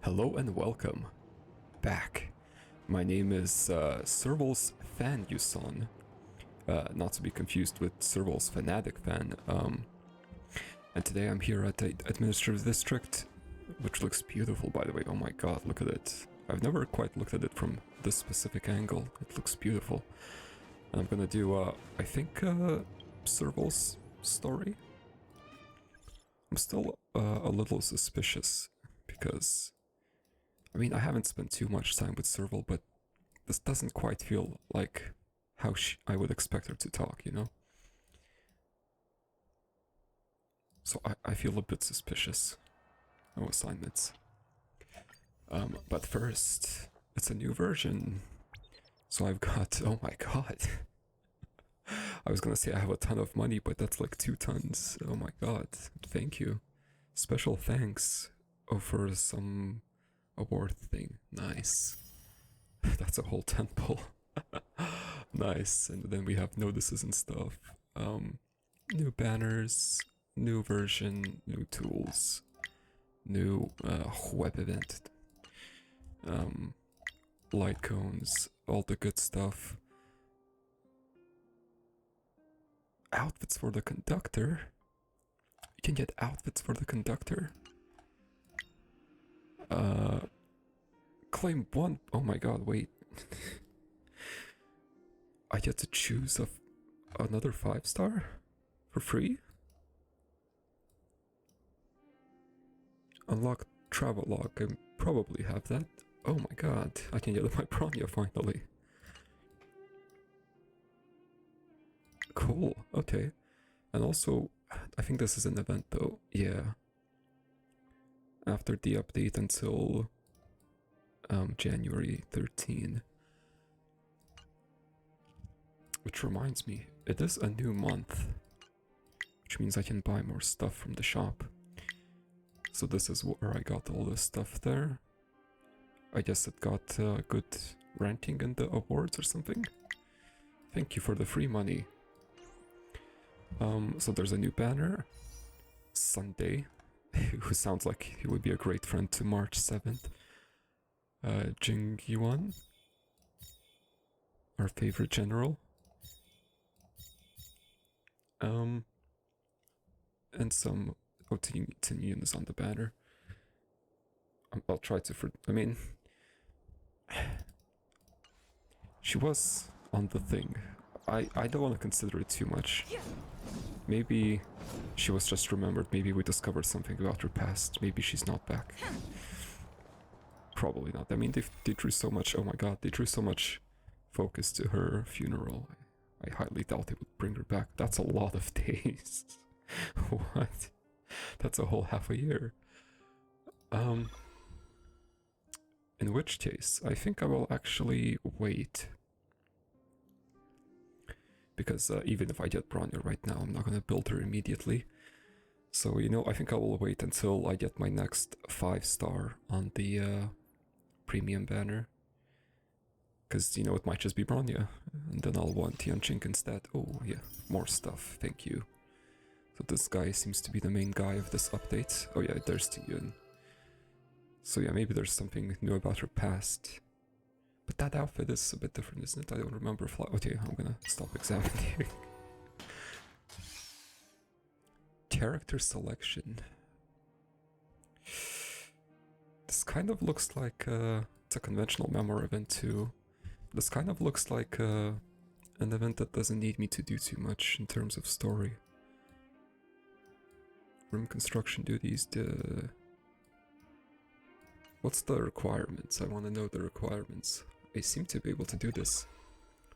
Hello and welcome back. My name is Serval's Fan Yuson, not to be confused with Serval's Fanatic Fan. And today I'm here at the Administrative District, which looks beautiful, by the way. Oh my god, look at it. I've never quite looked at it from this specific angle. It looks beautiful. And I'm gonna do, I think, Serval's story. I'm still a little suspicious because, I mean, I haven't spent too much time with Serval, but this doesn't quite feel like how I would expect her to talk, you know? So I feel a bit suspicious. No assignments. But first, it's a new version. So I've got, oh my god. I was gonna say I have a ton of money, but that's like 2 tons. Oh my god, thank you. Special thanks for some award thing. Nice. That's a whole temple. Nice. And then we have notices and stuff. New banners, new version, new tools, new web event, light cones, all the good stuff. Outfits for the conductor. You can get outfits for the conductor. Claim 1. Oh my god, wait. I get to choose another 5-star for free? Unlock travel log. I probably have that. Oh my god, I can get my Bronya finally. Cool, okay. And also, I think this is an event though. Yeah. After the update until January 13. Which reminds me, it is a new month, which means I can buy more stuff from the shop. So this is where I got all this stuff there. I guess it got good ranking in the awards or something. Thank you for the free money. So there's a new banner. Sunday, who sounds like he would be a great friend to March 7th. Jing Yuan, our favorite general. And some Tin is on the banner. I'll try to I mean, she was on the thing. I don't want to consider it too much. Maybe she was just remembered. Maybe we discovered something about her past. Maybe she's not back. Probably not. I mean, they drew so much. Oh my god, they drew so much focus to her funeral. I highly doubt they would bring her back. That's a lot of days. What? That's a whole half a year. In which case, I think I will actually wait. Because even if I get Bronya right now, I'm not gonna build her immediately. So, you know, I think I will wait until I get my next 5-star on the premium banner. Because, you know, it might just be Bronya. And then I'll want Tianqing instead. Oh, yeah, more stuff. Thank you. So this guy seems to be the main guy of this update. Oh yeah, there's Tiyun. So yeah, maybe there's something new about her past. But that outfit is a bit different, isn't it? I don't remember if... Okay, I'm gonna stop examining. Character selection. This kind of looks like it's a conventional memoir event too. This kind of looks like an event that doesn't need me to do too much in terms of story. Room construction duties, what's the requirements? I want to know the requirements. I seem to be able to do this.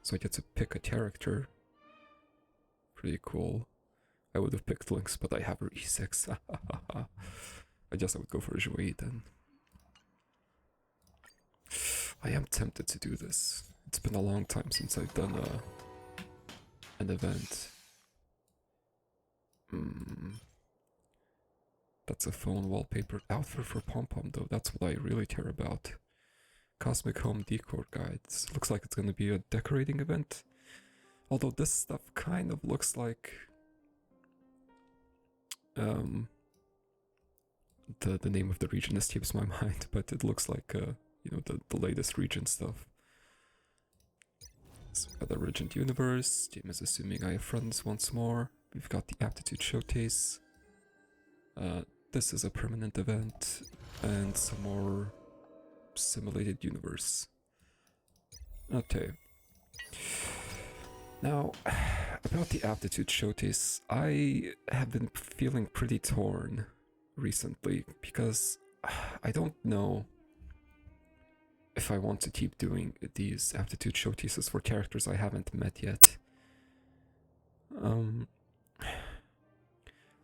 So I get to pick a character. Pretty cool. I would have picked Lynx, but I have her E6. I guess I would go for a Jouet then. I am tempted to do this. It's been a long time since I've done an event. That's a phone wallpaper. Outfit for Pom-Pom though, that's what I really care about. Cosmic Home Decor Guides. Looks like it's gonna be a decorating event. Although this stuff kind of looks like the name of the region escapes my mind, but it looks like you know, the latest region stuff. So we've got the Regent Universe. Team is assuming I have friends once more. We've got the Aptitude Showcase. This is a permanent event, and some more simulated universe. Okay. Now, about the Aptitude Showcase, I have been feeling pretty torn recently because I don't know if I want to keep doing these Aptitude Showcases for characters I haven't met yet.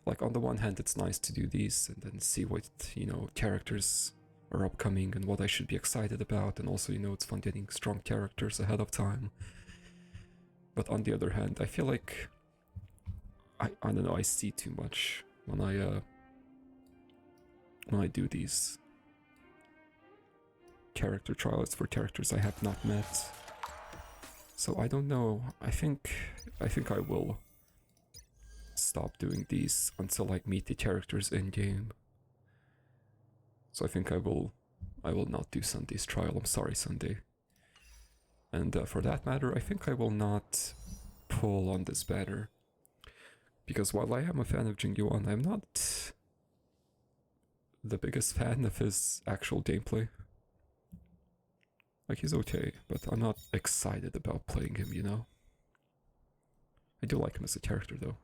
Like, on the one hand, it's nice to do these and then see what, you know, characters are upcoming and what I should be excited about, and also, you know, it's fun getting strong characters ahead of time. But on the other hand, I feel like I don't know, I see too much when I do these character trials for characters I have not met. So I don't know. I think I will stop doing these until I meet the characters in game. So I think I will not do Sunday's trial. I'm sorry, Sunday. And for that matter, I think I will not pull on this banner. Because while I am a fan of Jingyuan, I'm not the biggest fan of his actual gameplay. Like, he's okay, but I'm not excited about playing him, you know? I do like him as a character, though.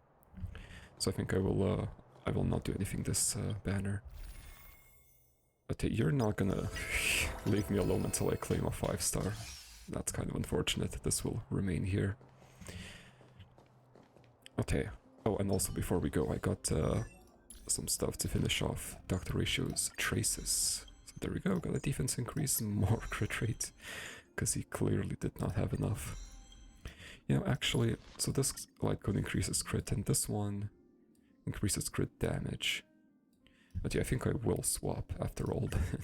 So I think I will not do anything this banner. Okay, you're not gonna leave me alone until I claim a 5-star. That's kind of unfortunate that this will remain here. Okay. Oh, and also before we go, I got some stuff to finish off. Dr. Ratio's traces. So there we go, got a defense increase and more crit rate. Because he clearly did not have enough. You know, actually, so this light code increases crit, and this one increases crit damage. But yeah, I think I will swap after all then.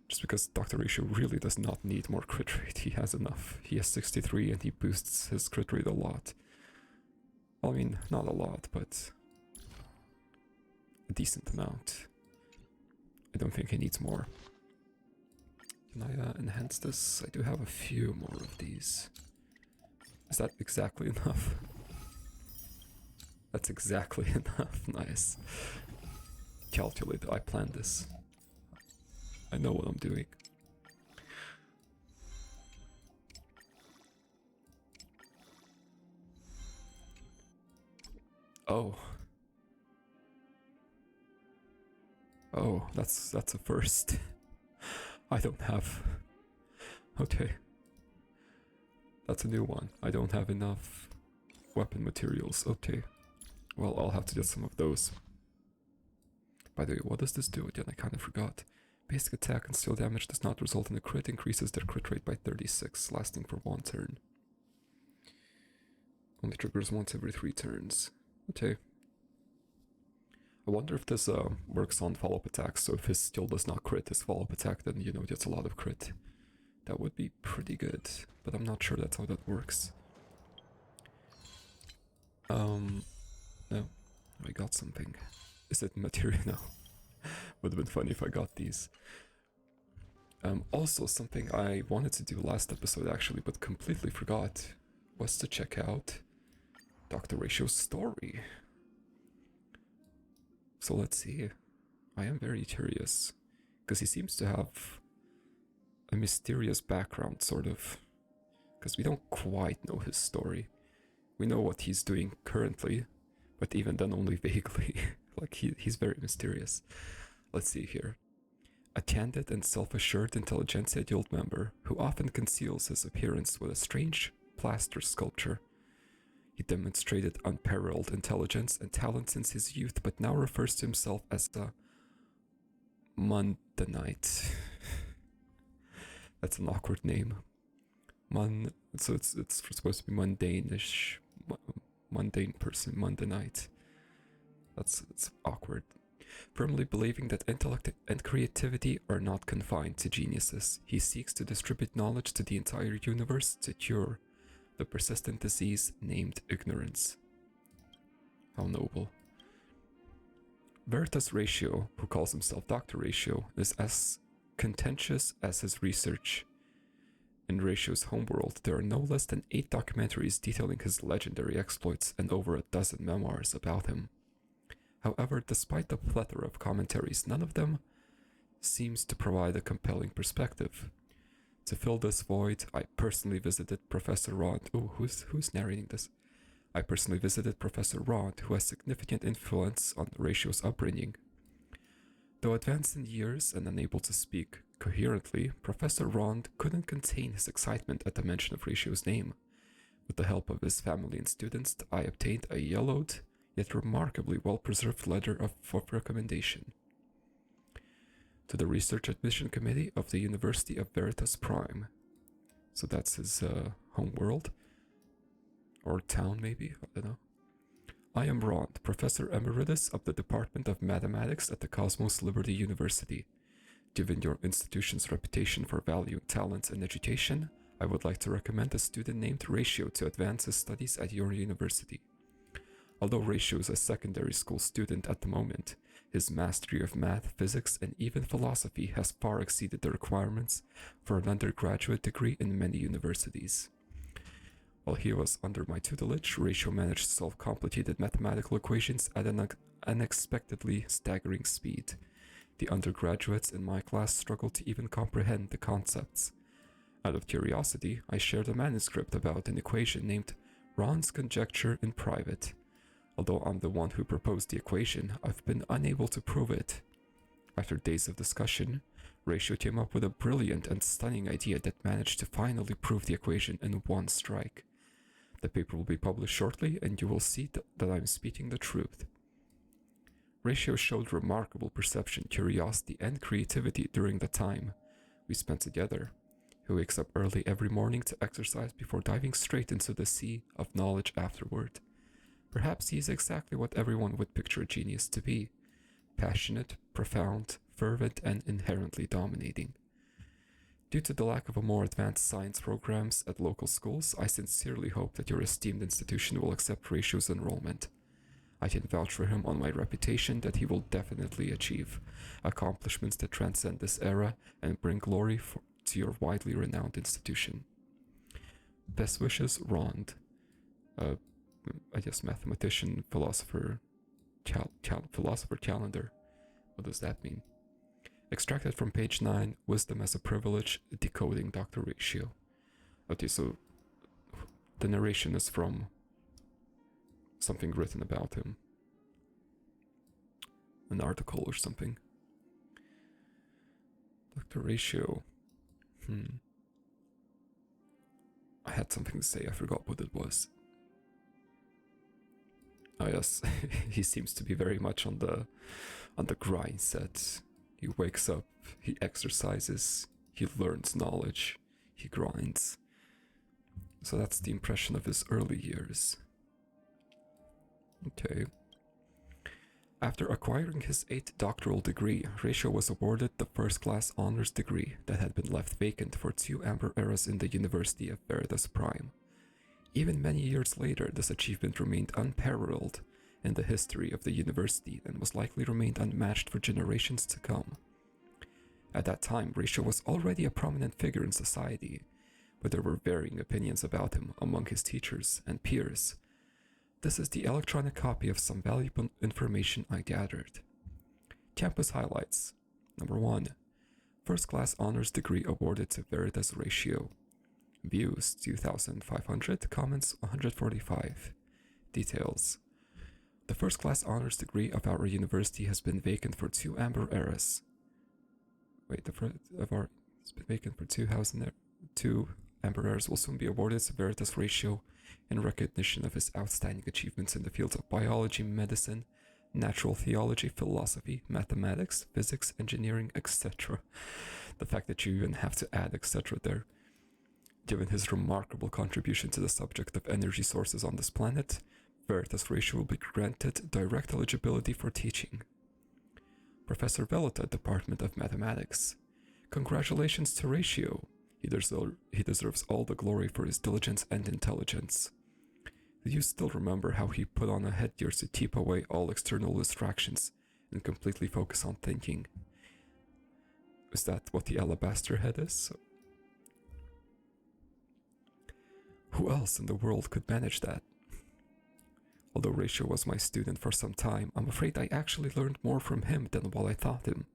Just because Dr. Ratio really does not need more crit rate, he has enough. He has 63 and he boosts his crit rate a lot. Well, I mean, not a lot, but a decent amount. I don't think he needs more. Can I enhance this? I do have a few more of these. Is that exactly enough? That's exactly enough. Nice. Calculated. I planned this. I know what I'm doing. Oh. Oh, that's a first. I don't have... Okay. That's a new one. I don't have enough weapon materials. Okay. Well, I'll have to get some of those. By the way, what does this do again? I kind of forgot. Basic attack and steel damage does not result in a crit, increases their crit rate by 36, lasting for 1 turn. Only triggers once every 3 turns. Okay. I wonder if this works on follow-up attacks, so if his skill does not crit his follow-up attack, then, you know, gets a lot of crit. That would be pretty good, but I'm not sure that's how that works. No. I got something. Is it material? No. Would have been funny if I got these. Also, something I wanted to do last episode actually, but completely forgot, was to check out Dr. Ratio's story. So let's see. I am very curious, because he seems to have a mysterious background, sort of. Because we don't quite know his story. We know what he's doing currently, but even then only vaguely. Like, he's very mysterious. Let's see here. A candid and self-assured intelligentsia guild member who often conceals his appearance with a strange plaster sculpture. He demonstrated unparalleled intelligence and talent since his youth, but now refers to himself as a Mundanite. That's an awkward name. So it's supposed to be mundane-ish. Mundane person, Mundanite. It's awkward. Firmly believing that intellect and creativity are not confined to geniuses, he seeks to distribute knowledge to the entire universe to cure the persistent disease named ignorance. How noble. Veritas Ratio, who calls himself Dr. Ratio, is as contentious as his research. In Ratio's homeworld, there are no less than 8 documentaries detailing his legendary exploits and over a dozen memoirs about him. However, despite the plethora of commentaries, none of them seems to provide a compelling perspective. To fill this void, I personally visited Professor Rond. Oh, who's narrating this? I personally visited Professor Rond, who has significant influence on Ratio's upbringing. Though advanced in years and unable to speak coherently, Professor Rond couldn't contain his excitement at the mention of Ratio's name. With the help of his family and students, I obtained a yellowed, yet remarkably well-preserved letter of recommendation. To the Research Admission Committee of the University of Veritas Prime. So that's his home world. Or town, maybe? I don't know. I am Rond, Professor Emeritus of the Department of Mathematics at the Cosmos Liberty University. Given your institution's reputation for valuing talent and education, I would like to recommend a student named Ratio to advance his studies at your university. Although Ratio is a secondary school student at the moment, his mastery of math, physics, and even philosophy has far exceeded the requirements for an undergraduate degree in many universities. While he was under my tutelage, Ratio managed to solve complicated mathematical equations at an unexpectedly staggering speed. The undergraduates in my class struggled to even comprehend the concepts. Out of curiosity, I shared a manuscript about an equation named Rond's conjecture in private. Although I'm the one who proposed the equation, I've been unable to prove it. After days of discussion, Ratio came up with a brilliant and stunning idea that managed to finally prove the equation in one strike. The paper will be published shortly, and you will see that I'm speaking the truth. Ratio showed remarkable perception, curiosity, and creativity during the time we spent together. He wakes up early every morning to exercise before diving straight into the sea of knowledge afterward. Perhaps he is exactly what everyone would picture a genius to be: passionate, profound, fervent, and inherently dominating. Due to the lack of a more advanced science programs at local schools, I sincerely hope that your esteemed institution will accept Ratio's enrollment. I can vouch for him on my reputation that he will definitely achieve accomplishments that transcend this era and bring glory to your widely renowned institution. Best wishes, Rond. I guess mathematician, philosopher, philosopher calendar. What does that mean? Extracted from page 9, Wisdom as a Privilege, Decoding Dr. Ratio. Okay, so the narration is from something written about him. An article or something. Dr. Ratio. I had something to say, I forgot what it was. Oh yes, he seems to be very much on the grind set. He wakes up, he exercises, he learns knowledge, he grinds. So that's the impression of his early years. Okay. After acquiring his 8th doctoral degree, Ratio was awarded the first-class honors degree that had been left vacant for 2 amber eras in the University of Veritas Prime. Even many years later, this achievement remained unparalleled in the history of the university and was likely remained unmatched for generations to come. At that time, Ratio was already a prominent figure in society, but there were varying opinions about him among his teachers and peers. This is the electronic copy of some valuable information I gathered. Campus highlights. Number 1. First class honors degree awarded to Veritas Ratio. Views 2,500, comments 145. Details. The first class honors degree of our university has been vacant for 2 amber eras. Wait, it's been vacant for 2 amber eras will soon be awarded to Veritas Ratio in recognition of his outstanding achievements in the fields of biology, medicine, natural theology, philosophy, mathematics, physics, engineering, etc. The fact that you even have to add etc. there. Given his remarkable contribution to the subject of energy sources on this planet, Veritas Ratio will be granted direct eligibility for teaching. Professor Veleta, Department of Mathematics. Congratulations to Ratio. He deserves all the glory for his diligence and intelligence. Do you still remember how he put on a headgear to keep away all external distractions and completely focus on thinking. Is that what the alabaster head is? Who else in the world could manage that? Although Ratio was my student for some time, I'm afraid I actually learned more from him than what I taught him.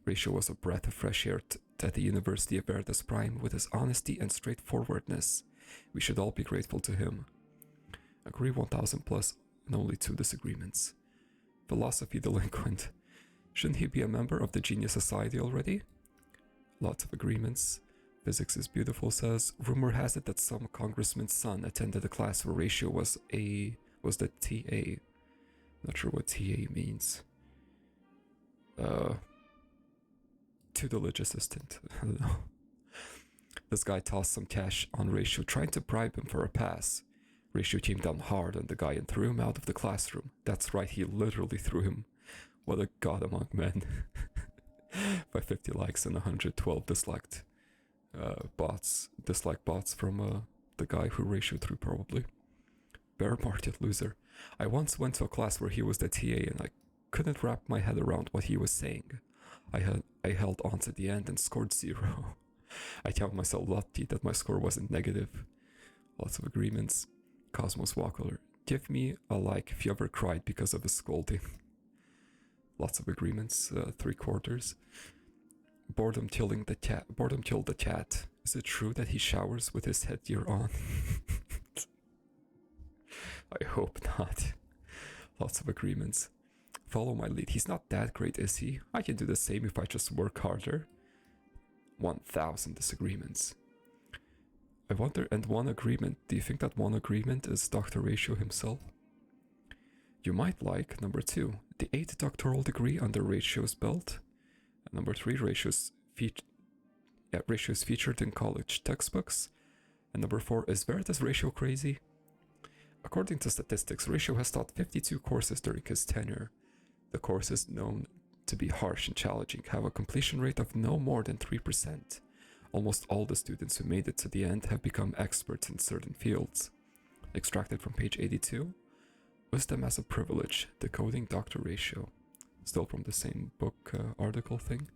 Ratio was a breath of fresh air at the University of Veritas Prime with his honesty and straightforwardness. We should all be grateful to him. Agree 1000 plus and only 2 disagreements. Philosophy delinquent. Shouldn't he be a member of the Genius Society already? Lots of agreements. Physics is beautiful says, rumor has it that some congressman's son attended a class where Ratio was the TA. Not sure what TA means. Tutelage assistant. I don't know. This guy tossed some cash on Ratio, trying to bribe him for a pass. Ratio came down hard on the guy and threw him out of the classroom. That's right, he literally threw him. What a god among men. By 50 likes and 112 disliked bots from the guy who Ratio threw probably. Bear market loser. I once went to a class where he was the TA and I couldn't wrap my head around what he was saying. I held on to the end and scored 0. I count myself lucky that my score wasn't negative. Lots of agreements. Cosmos Walker. Give me a like if you ever cried because of his scolding. Lots of agreements. 3/4. Boredom killed the cat. Is it true that he showers with his headgear on? I hope not. Lots of agreements. Follow my lead. He's not that great, is he? I can do the same if I just work harder. 1000 disagreements. I wonder, and one agreement. Do you think that one agreement is Dr. Ratio himself? You might like number 2, the 8th doctoral degree under Ratio's belt. And number 3, Ratio's featured in college textbooks. And number 4, is Veritas Ratio crazy? According to statistics, Ratio has taught 52 courses during his tenure. The courses, known to be harsh and challenging, have a completion rate of no more than 3%. Almost all the students who made it to the end have become experts in certain fields. Extracted from page 82, Wisdom as a Privilege, Decoding Dr. Ratio. Still from the same book article thing.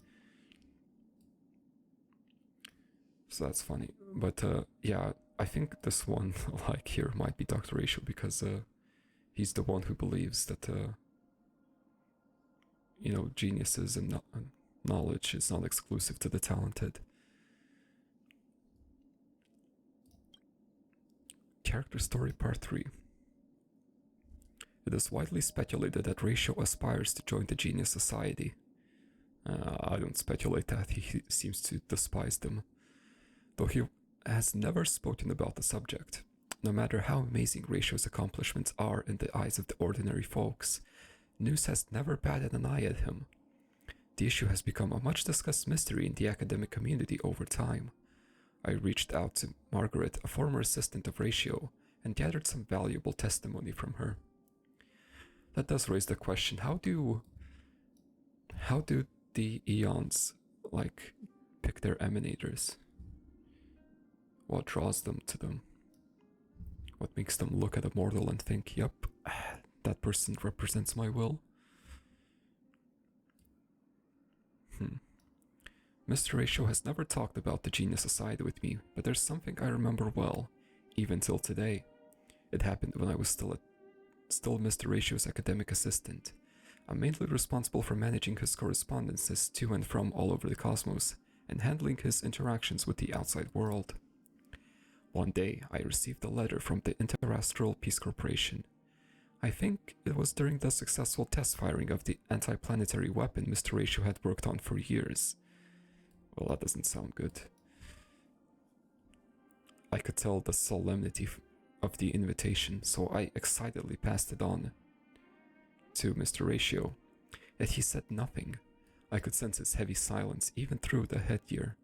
So that's funny. But yeah, I think this one like here might be Dr. Ratio because he's the one who believes that you know, geniuses and knowledge is not exclusive to the talented. Character story part 3. It is widely speculated that Ratio aspires to join the Genius Society. I don't speculate that, he seems to despise them. Though he has never spoken about the subject. No matter how amazing Ratio's accomplishments are in the eyes of the ordinary folks, news has never batted an eye at him. The issue has become a much discussed mystery in the academic community over time. I reached out to Margaret, a former assistant of Ratio, and gathered some valuable testimony from her. That does raise the question, how do the Eons, like, pick their emanators? What draws them to them? What makes them look at a mortal and think, yep, that person represents my will? Mr. Ratio has never talked about the Genius Society with me, but there's something I remember well, even till today. It happened when I was still Mr. Ratio's academic assistant. I'm mainly responsible for managing his correspondences to and from all over the cosmos, and handling his interactions with the outside world. One day, I received a letter from the Interastral Peace Corporation. I think it was during the successful test firing of the anti-planetary weapon Mr. Ratio had worked on for years. Well, that doesn't sound good. I could tell the solemnity of the invitation, so I excitedly passed it on to Mr. Ratio. Yet he said nothing. I could sense his heavy silence even through the headgear.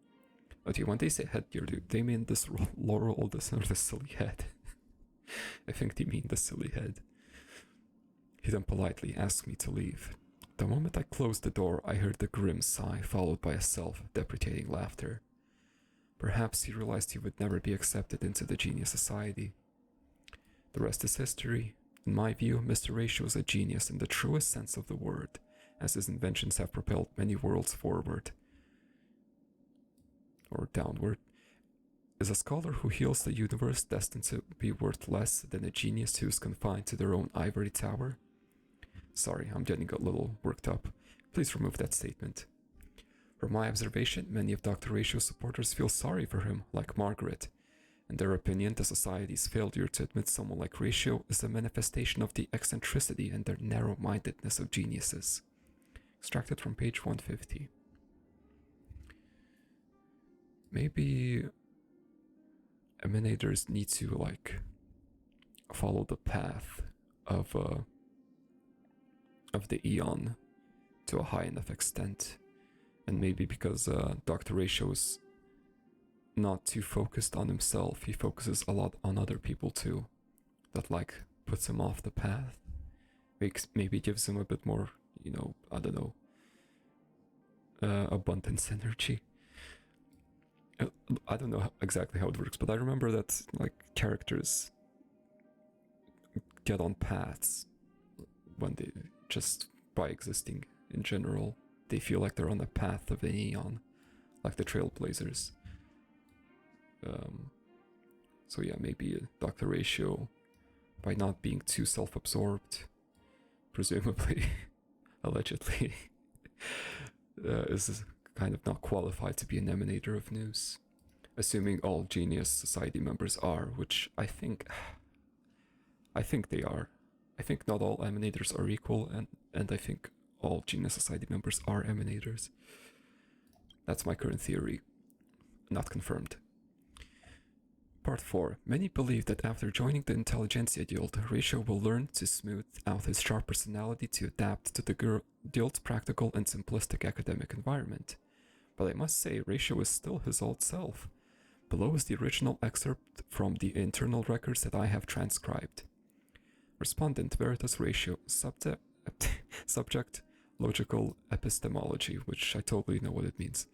Okay, when they say headgear, do they mean this laurel or the silly head? I think they mean the silly head. He then politely asked me to leave. The moment I closed the door, I heard the grim sigh followed by a self-deprecating laughter. Perhaps he realized he would never be accepted into the Genius Society. The rest is history. In my view, Mr. Ratio is a genius in the truest sense of the word, as his inventions have propelled many worlds forward. Or downward. Is a scholar who heals the universe destined to be worth less than a genius who is confined to their own ivory tower? Sorry, I'm getting a little worked up. Please remove that statement. From my observation, many of Dr. Ratio's supporters feel sorry for him, like Margaret. In their opinion, the society's failure to admit someone like Ratio is a manifestation of the eccentricity and their narrow-mindedness of geniuses. Extracted from page 150. Maybe emanators need to, like, follow the path of the Eon to a high enough extent. And maybe because Dr. Ratio is not too focused on himself, he focuses a lot on other people too. That, like, puts him off the path. Maybe gives him a bit more, you know, I don't know, abundance energy. I don't know exactly how it works, but I remember that, like, characters get on paths when they, just by existing in general, they feel like they're on the path of the Eon, like the Trailblazers. So yeah, maybe Dr. Ratio, by not being too self-absorbed, presumably, allegedly, is kind of not qualified to be an emanator of news. Assuming all Genius Society members are, which I think they are. I think not all emanators are equal, and I think all Genius Society members are emanators. That's my current theory. Not confirmed. Part 4. Many believe that after joining the Intelligentsia Guild, Ratio will learn to smooth out his sharp personality to adapt to the Guild's practical and simplistic academic environment. But I must say, Ratio is still his old self. Below is the original excerpt from the internal records that I have transcribed. Respondent Veritas Ratio, subject Logical Epistemology, which I totally know what it means.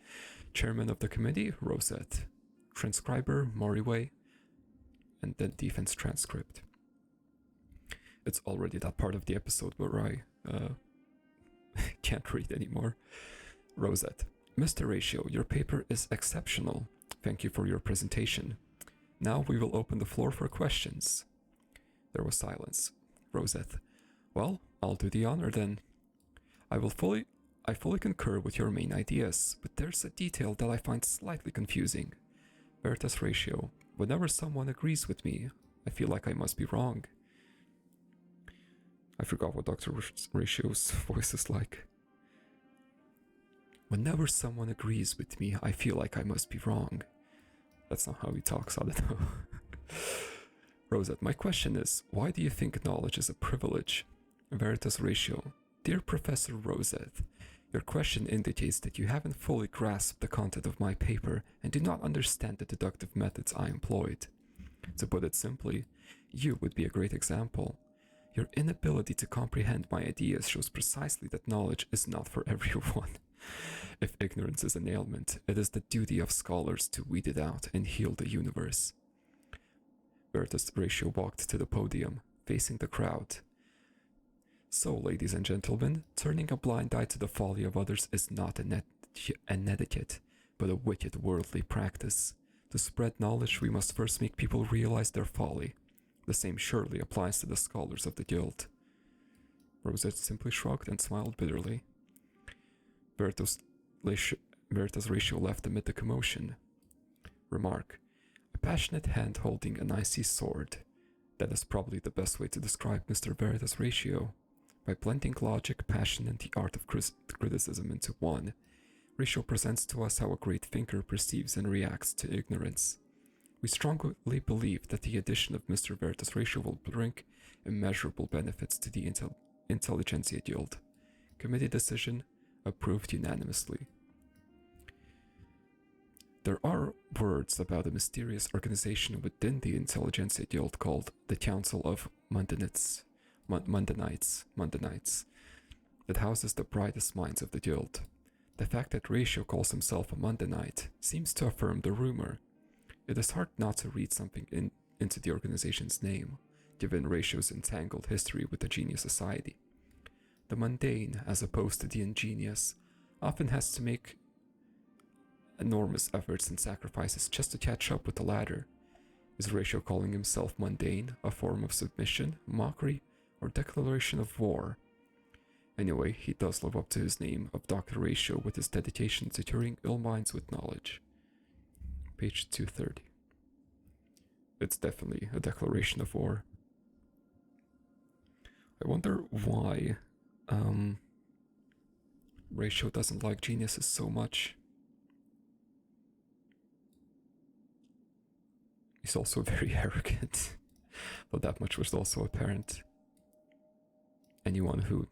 Chairman of the committee, Rosette. Transcriber, Moriway. And then defense transcript. It's already that part of the episode where I can't read anymore. Rosette. Mr. Ratio, your paper is exceptional. Thank you for your presentation. Now we will open the floor for questions. There was silence. Rosette. Well, I'll do the honor then. I fully concur with your main ideas, but there's a detail that I find slightly confusing. Veritas Ratio. Whenever someone agrees with me, I feel like I must be wrong. I forgot what Dr. Ratio's voice is like. Whenever someone agrees with me, I feel like I must be wrong. That's not how he talks, I don't know. Rosette, my question is, why do you think knowledge is a privilege? Veritas Ratio. Dear Professor Rosette, your question indicates that you haven't fully grasped the content of my paper and do not understand the deductive methods I employed. To put it simply, you would be a great example. Your inability to comprehend my ideas shows precisely that knowledge is not for everyone. If ignorance is an ailment, it is the duty of scholars to weed it out and heal the universe. Veritas Ratio walked to the podium, facing the crowd. So, ladies and gentlemen, turning a blind eye to the folly of others is not an etiquette, but a wicked worldly practice. To spread knowledge, we must first make people realize their folly. The same surely applies to the scholars of the guild. Rosette simply shrugged and smiled bitterly. Veritas Ratio left amid the commotion. Remark. A passionate hand holding an icy sword. That is probably the best way to describe Mr. Veritas Ratio. By blending logic, passion, and the art of criticism into one, Ratio presents to us how a great thinker perceives and reacts to ignorance. We strongly believe that the addition of Mr. Veritas Ratio will bring immeasurable benefits to the Intelligentsia Guild. Committee decision approved unanimously. There are words about a mysterious organization within the Intelligentsia Guild called the Council of Mundanites, that houses the brightest minds of the guild. The fact that Ratio calls himself a Mundanite seems to affirm the rumor. It is hard not to read something into the organization's name, given Ratio's entangled history with the Genius Society. The mundane, as opposed to the ingenious, often has to make enormous efforts and sacrifices just to catch up with the latter. Is Ratio calling himself mundane a form of submission, mockery, or declaration of war? Anyway, he does live up to his name of Dr. Ratio with his dedication to curing ill minds with knowledge. Page 230. It's definitely a declaration of war. I wonder why Ratio doesn't like geniuses so much. He's also very arrogant, but that much was also apparent. Anyone who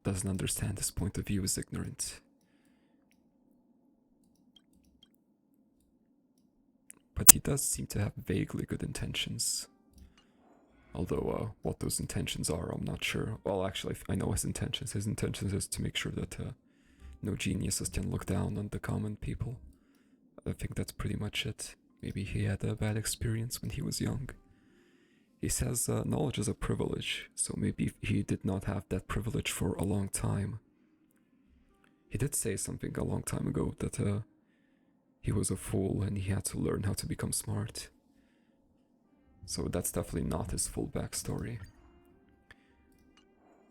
doesn't understand his point of view is ignorant. But he does seem to have vaguely good intentions. Although what those intentions are, I'm not sure. Well, actually, I know his intentions. His intentions is to make sure that no geniuses can look down on the common people. I think that's pretty much it. Maybe he had a bad experience when he was young. He says knowledge is a privilege, so maybe he did not have that privilege for a long time. He did say something a long time ago that he was a fool and he had to learn how to become smart. So that's definitely not his full backstory.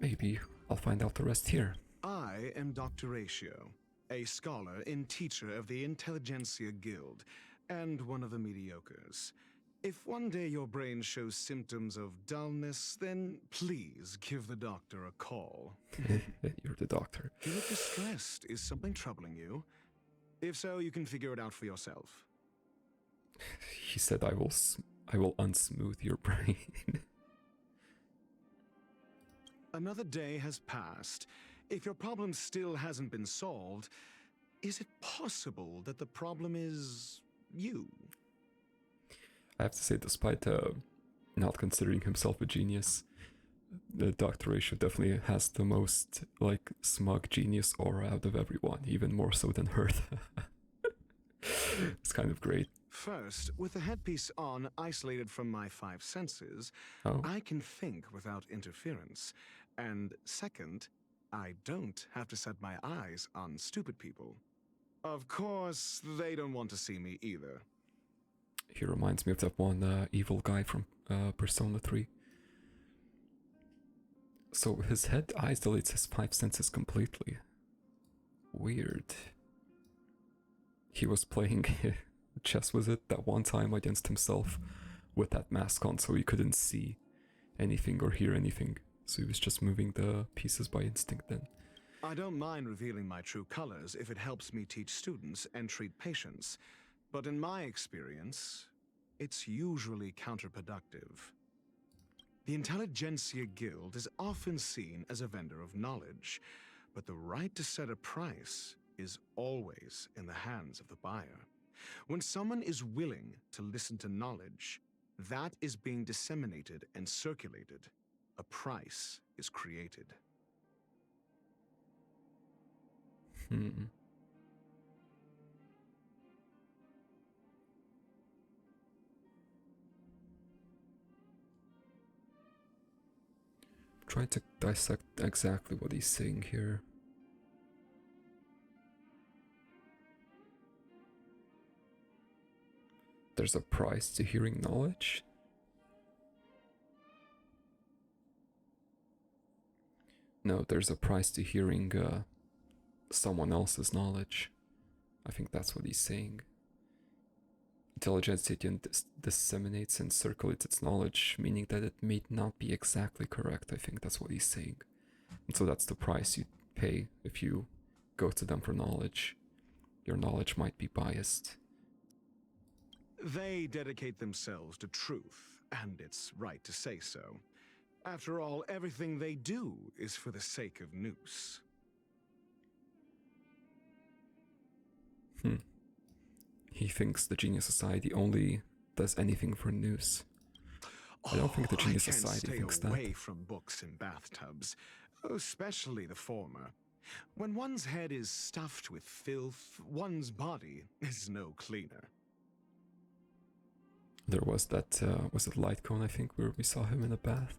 Maybe I'll find out the rest here. I am Dr. Ratio, a scholar and teacher of the Intelligentsia Guild, and one of the mediocres. If one day your brain shows symptoms of dullness, then please give the doctor a call. You're the doctor. You look distressed. Is something troubling you? If so, you can figure it out for yourself. He said, I will unsmooth your brain. Another day has passed. If your problem still hasn't been solved, is it possible that the problem is you? I have to say, despite not considering himself a genius, the Dr. Ratio definitely has the most, like, smug genius aura out of everyone, even more so than Hertha. It's kind of great. First, with the headpiece on, isolated from my five senses, I can think without interference. And second, I don't have to set my eyes on stupid people. Of course, they don't want to see me either. He reminds me of that one evil guy from Persona 3. So his head isolates his five senses completely. Weird. He was playing chess, was it, that one time against himself with that mask on, so he couldn't see anything or hear anything. So he was just moving the pieces by instinct then. I don't mind revealing my true colors if it helps me teach students and treat patients. But in my experience, it's usually counterproductive. The Intelligentsia Guild is often seen as a vendor of knowledge, but the right to set a price is always in the hands of the buyer. When someone is willing to listen to knowledge, that is being disseminated and circulated. A price is created. Try to dissect exactly what he's saying here. There's a price to hearing knowledge? No, there's a price to hearing someone else's knowledge. I think that's what he's saying. Intelligentsia disseminates and circulates its knowledge, meaning that it may not be exactly correct. I think that's what he's saying. And so that's the price you pay if you go to them for knowledge. Your knowledge might be biased. They dedicate themselves to truth, and it's right to say so. After all, everything they do is for the sake of Noose. He thinks the Genius Society only does anything for Noose. I don't think the Genius Society thinks that. I can't stay away from books and bathtubs, especially the former. When one's head is stuffed with filth, one's body is no cleaner. There was that, was it Light Cone, I think, where we saw him in a bath?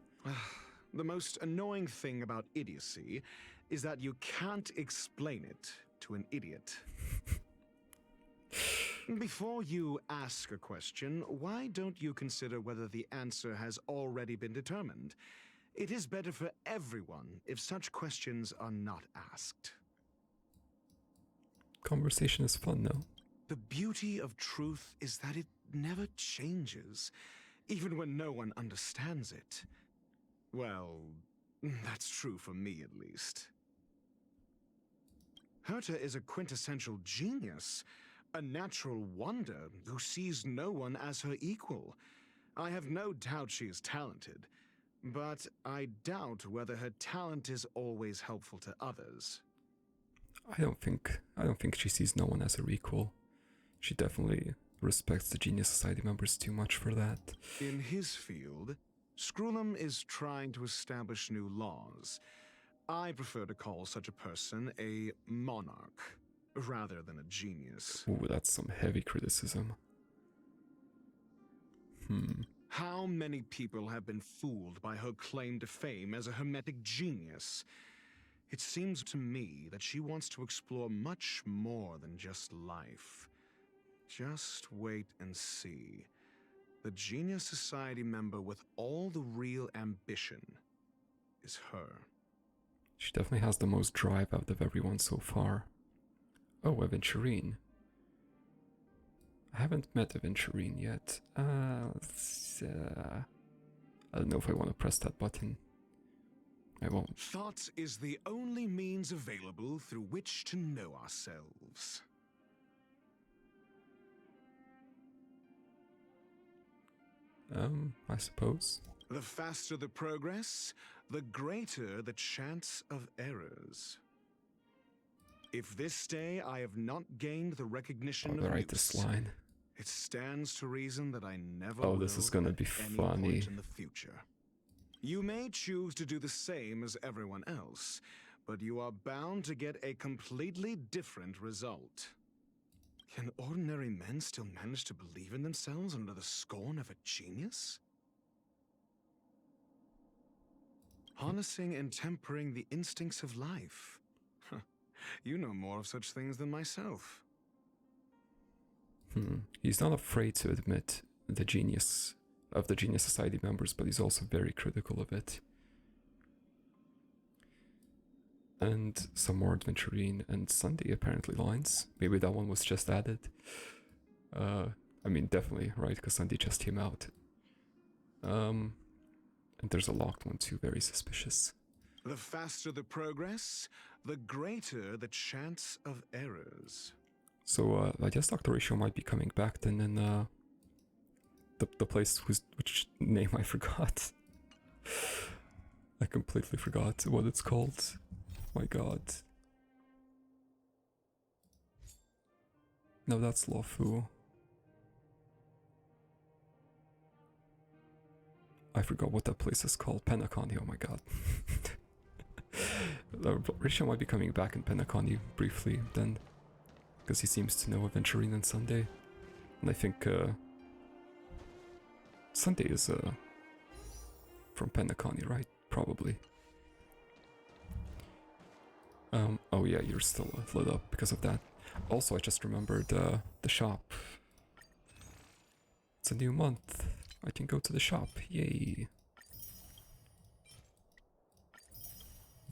The most annoying thing about idiocy is that you can't explain it to an idiot. Before you ask a question, why don't you consider whether the answer has already been determined? It is better for everyone if such questions are not asked. Conversation is fun, no? The beauty of truth is that it never changes, even when no one understands it. Well, that's true for me at least. Herta is a quintessential genius, a natural wonder who sees no one as her equal. I have no doubt she is talented, but I doubt whether her talent is always helpful to others. I don't think she sees no one as her equal. She definitely respects the Genius Society members too much for that. In his field, Screwlum is trying to establish new laws. I prefer to call such a person a monarch, rather than a genius. Ooh, that's some heavy criticism. How many people have been fooled by her claim to fame as a hermetic genius? It seems to me that she wants to explore much more than just life. Just wait and see. The Genius Society member with all the real ambition is her. She definitely has the most drive out of everyone so far. Oh, Aventurine. I haven't met Aventurine yet. I don't know if I want to press that button. I won't. Thought is the only means available through which to know ourselves. I suppose. The faster the progress, the greater the chance of errors. If this day I have not gained the recognition of Write this use, line. it stands to reason that I never Oh, will this is gonna at be any funny. point in the future. You may choose to do the same as everyone else, but you are bound to get a completely different result. Can ordinary men still manage to believe in themselves under the scorn of a genius? Harnessing and tempering the instincts of life. You know more of such things than myself. He's not afraid to admit the genius of the Genius Society members, but he's also very critical of it. And some more Adventurine and Sunday apparently lines. Maybe that one was just added. I mean, definitely, right? Because Sunday just came out. And there's a locked one too, very suspicious. The faster the progress, the greater the chance of errors. So I guess Dr. Ratio might be coming back then in the place which name I forgot. I completely forgot what it's called. My god. No, that's Lofu. I forgot what that place is called. Penacony, oh my god. Risha might be coming back in Penacony briefly then, because he seems to know Aventurine and Sunday. And I think Sunday is from Penacony, right? Probably. Oh yeah, you're still lit up because of that. Also, I just remembered the shop. It's a new month. I can go to the shop. Yay.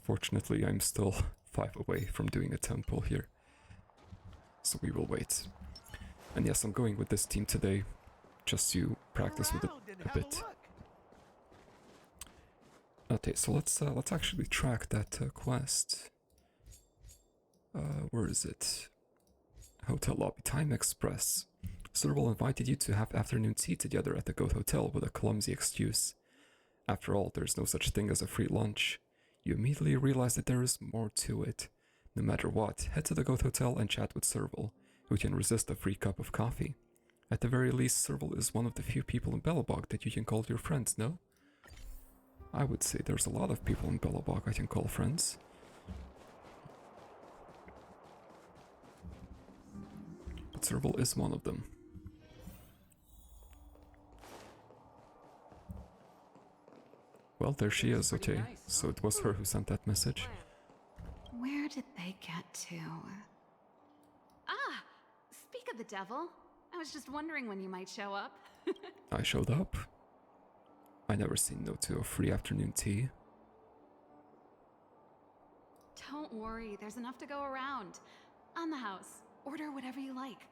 Fortunately, I'm still 5 away from doing a temple here. So we will wait. And yes, I'm going with this team today, just to practice with it a bit. Okay, so let's actually track that quest. Where is it? Hotel lobby, Time Express. Serval invited you to have afternoon tea together at the Goat Hotel with a clumsy excuse. After all, there's no such thing as a free lunch. You immediately realize that there is more to it. No matter what, head to the Goat Hotel and chat with Serval, who can resist a free cup of coffee. At the very least, Serval is one of the few people in Belobog that you can call your friends, no? I would say there's a lot of people in Belobog I can call friends. But Serval is one of them. Well, Well, there she is, Pretty okay. nice, So huh? it was her who sent that message. Where did they get to? Ah! Speak of the devil. I was just wondering when you might show up. I showed up. I never say no to a free afternoon tea. Don't worry, there's enough to go around. On the house, order whatever you like.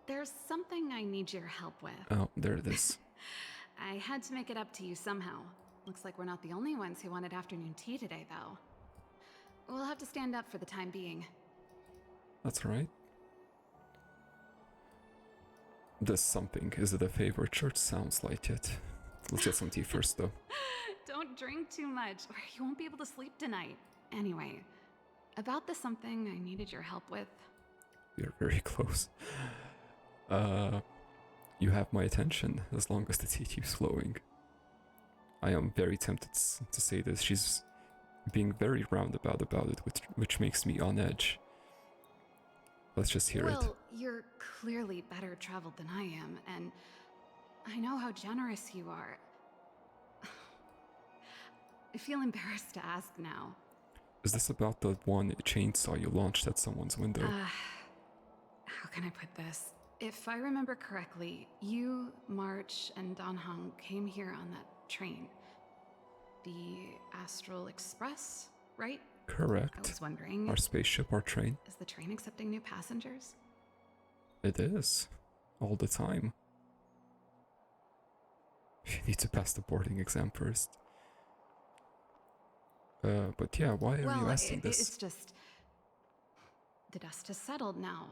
There's something I need your help with. Oh, there it is. I had to make it up to you somehow. Looks like we're not the only ones who wanted afternoon tea today, though. We'll have to stand up for the time being. That's right. This something, is it a favorite church? Sounds like it. Let's get some tea first, though. Don't drink too much, or you won't be able to sleep tonight. Anyway, about the something I needed your help with. You're very close. You have my attention as long as the tea keeps flowing. I am very tempted to say this. She's being very roundabout about it, which makes me on edge. Let's just hear it. Well, you're clearly better traveled than I am, and I know how generous you are. I feel embarrassed to ask now. Is this about the one chainsaw you launched at someone's window? How can I put this? If I remember correctly, you, March, and Don Hung came here on that train. The Astral Express, right? I Correct. was wondering, Our spaceship, our train. is the train accepting new passengers? It is. All the time. You need to pass the boarding exam first. But yeah, why are you asking this? It's just... The dust has settled now.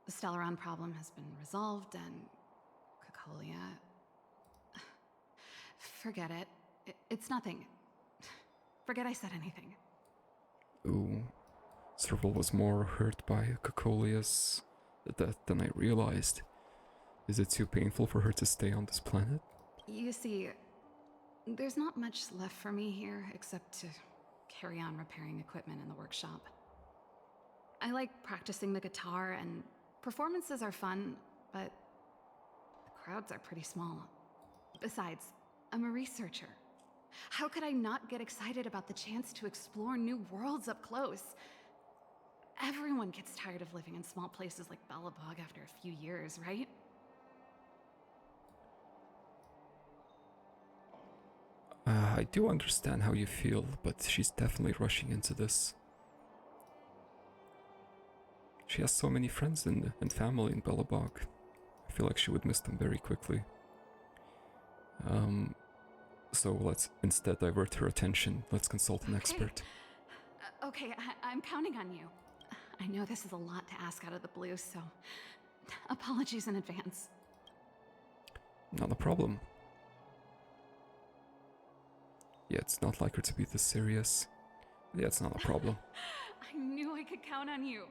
The Stellaron problem has been resolved, and... Cacolia... Forget it. It's nothing. Forget I said anything. Ooh. Serval was more hurt by Cacolia's death than I realized. Is it too painful for her to stay on this planet? You see, there's not much left for me here except to carry on repairing equipment in the workshop. I like practicing the guitar, and performances are fun, but the crowds are pretty small. Besides, I'm a researcher. How could I not get excited about the chance to explore new worlds up close? Everyone gets tired of living in small places like Belobog after a few years, right? I do understand how you feel, but she's definitely rushing into this. She has so many friends and family in Belobog. I feel like she would miss them very quickly. So let's instead divert her attention. Let's consult an expert. Okay, I'm counting on you. I know this is a lot to ask out of the blue, so apologies in advance. Not a problem. Yeah, it's not like her to be this serious. Yeah, it's not a problem. I knew I could count on you.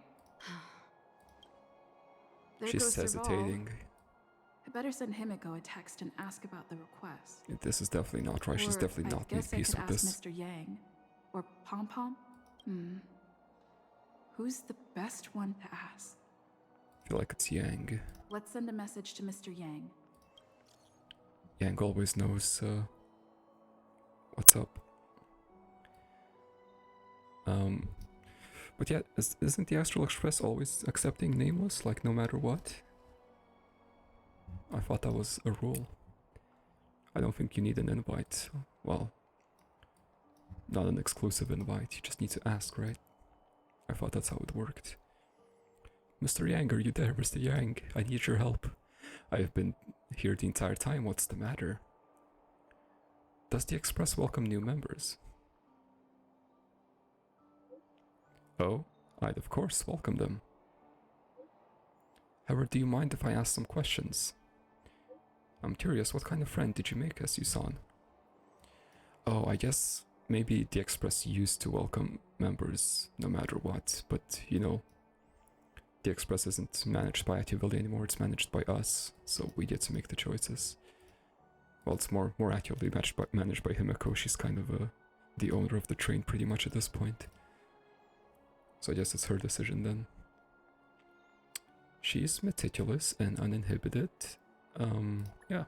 There She's goes Serval. hesitating. I better send Himiko a text and ask about the request. This is definitely not right. She's Or definitely not I made guess I peace could with ask this. Mr. Yang. Or Pom Pom? Who's the best one to ask? I feel like it's Yang. Let's send a message to Mr. Yang. Yang always knows what's up. But yeah, isn't the Astral Express always accepting nameless, like no matter what? I thought that was a rule. I don't think you need an invite. Well, not an exclusive invite, you just need to ask, right? I thought that's how it worked. Mr. Yang, are you there? Mr. Yang, I need your help. I have been here the entire time, what's the matter? Does the Express welcome new members? Oh, I'd of course welcome them. However, do you mind if I ask some questions? I'm curious, what kind of friend did you make as you saw? Oh, I guess maybe the Express used to welcome members no matter what, but you know, the Express isn't managed by Activity anymore, it's managed by us, so we get to make the choices. Well, it's more accurately managed by Himiko. She's kind of the owner of the train pretty much at this point. So I guess it's her decision then. She's meticulous and uninhibited. Yeah.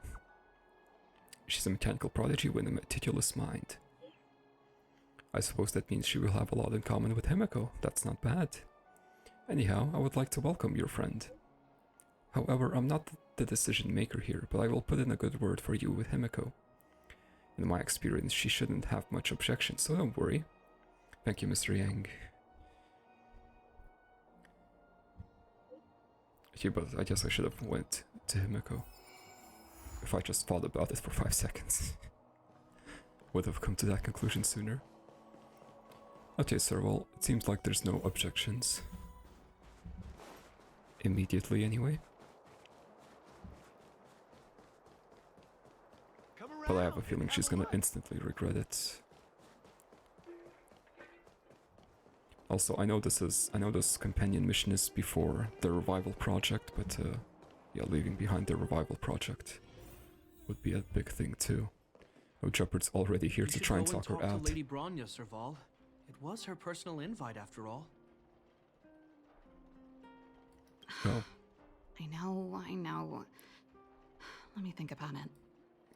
She's a mechanical prodigy with a meticulous mind. I suppose that means she will have a lot in common with Himiko. That's not bad. Anyhow, I would like to welcome your friend. However, I'm not the decision maker here, but I will put in a good word for you with Himiko. In my experience, she shouldn't have much objection, so don't worry. Thank you, Mr. Yang. Yeah, but I guess I should have went to Himiko. If I just thought about it for 5 seconds. Would have come to that conclusion sooner. Okay, Serval, it seems like there's no objections. Immediately, anyway. But I have a feeling she's gonna instantly regret it. Also, I know this companion mission is before the revival project, but yeah, leaving behind the revival project would be a big thing too. Oh, Gepard's already here to try and talk her out. To Lady Bronya, Serval. It was her personal invite after all. Oh. I know. Let me think about it.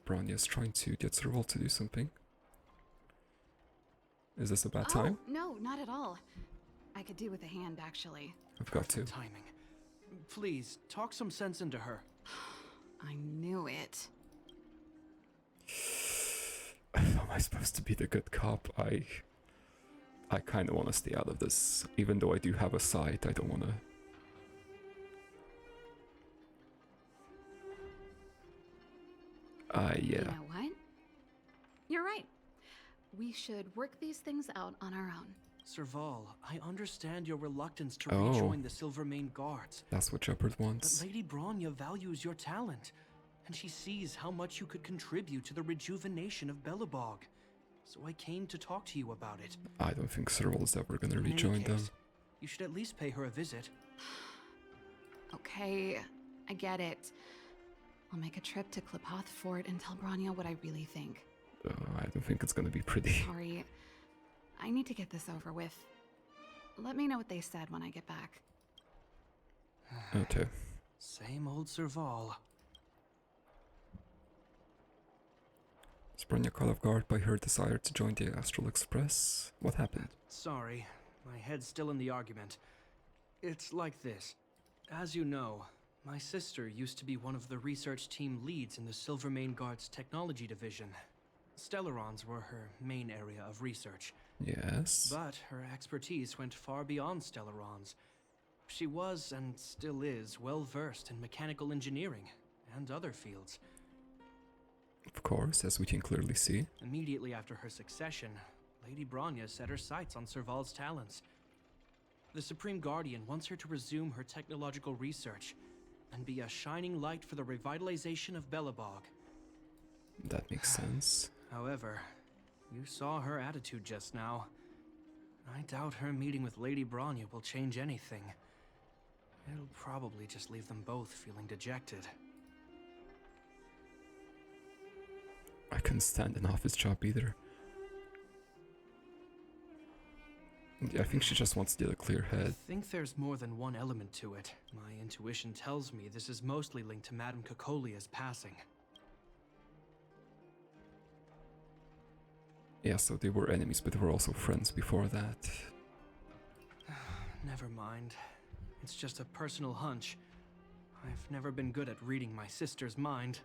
Bronya's trying to get Serval to do something. Is this a bad time? No, not at all. I could do with a hand, actually. I've got to. Timing. Please, talk some sense into her. I knew it. Am I supposed to be the good cop? I kind of want to stay out of this. Even though I do have a side, I don't want to... yeah. You know what? You're right. We should work these things out on our own. Serval, I understand your reluctance to Oh. rejoin the Silvermane Guards. That's what Gepard But wants. Lady Bronya values your talent, and she sees how much you could contribute to the rejuvenation of Belobog. So I came to talk to you about it. I don't think Serval is ever gonna In any rejoin them. case, you should at least pay her a visit. Okay, I get it. I'll make a trip to Klepoth Fort and tell Bronya what I really think. I don't think it's gonna be pretty. Sorry. I need to get this over with. Let me know what they said when I get back. Okay. Same old Serval. Is Bronya caught off guard by her desire to join the Astral Express? What happened? Sorry, my head's still in the argument. It's like this. As you know, my sister used to be one of the research team leads in the Silvermane Guard's technology division. Stellarons were her main area of research. Yes. But her expertise went far beyond Stellarons. She was, and still is, well versed in mechanical engineering and other fields. Of course, as we can clearly see. Immediately after her succession, Lady Bronya set her sights on Serval's talents. The Supreme Guardian wants her to resume her technological research and be a shining light for the revitalization of Belobog. That makes sense. However, you saw her attitude just now. I doubt her meeting with Lady Bronya will change anything. It'll probably just leave them both feeling dejected. I couldn't stand an office job either. I think she just wants to get a clear I head. think there's more than one element to it. My intuition tells me this is mostly linked to Madame Cocolia's passing. Yeah, so they were enemies, but they were also friends before that. Never mind. It's just a personal hunch. I've never been good at reading my sister's mind.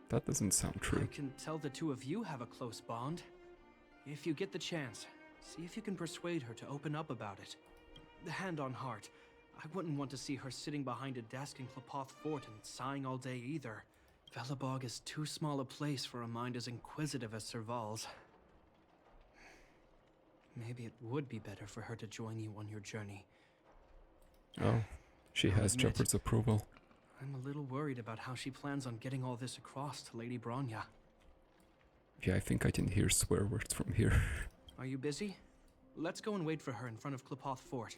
That doesn't sound true. I can tell the two of you have a close bond. If you get the chance, see if you can persuade her to open up about it. Hand on heart, I wouldn't want to see her sitting behind a desk in Klepoth Fort and sighing all day either. Belobog is too small a place for a mind as inquisitive as Serval's. Maybe it would be better for her to join you on your journey. Oh, she I'll has admit, Gepard's approval. I'm a little worried about how she plans on getting all this across to Lady Bronya. Yeah, I think I can hear swear words from here. Are you busy? Let's go and wait for her in front of Klepoth Fort.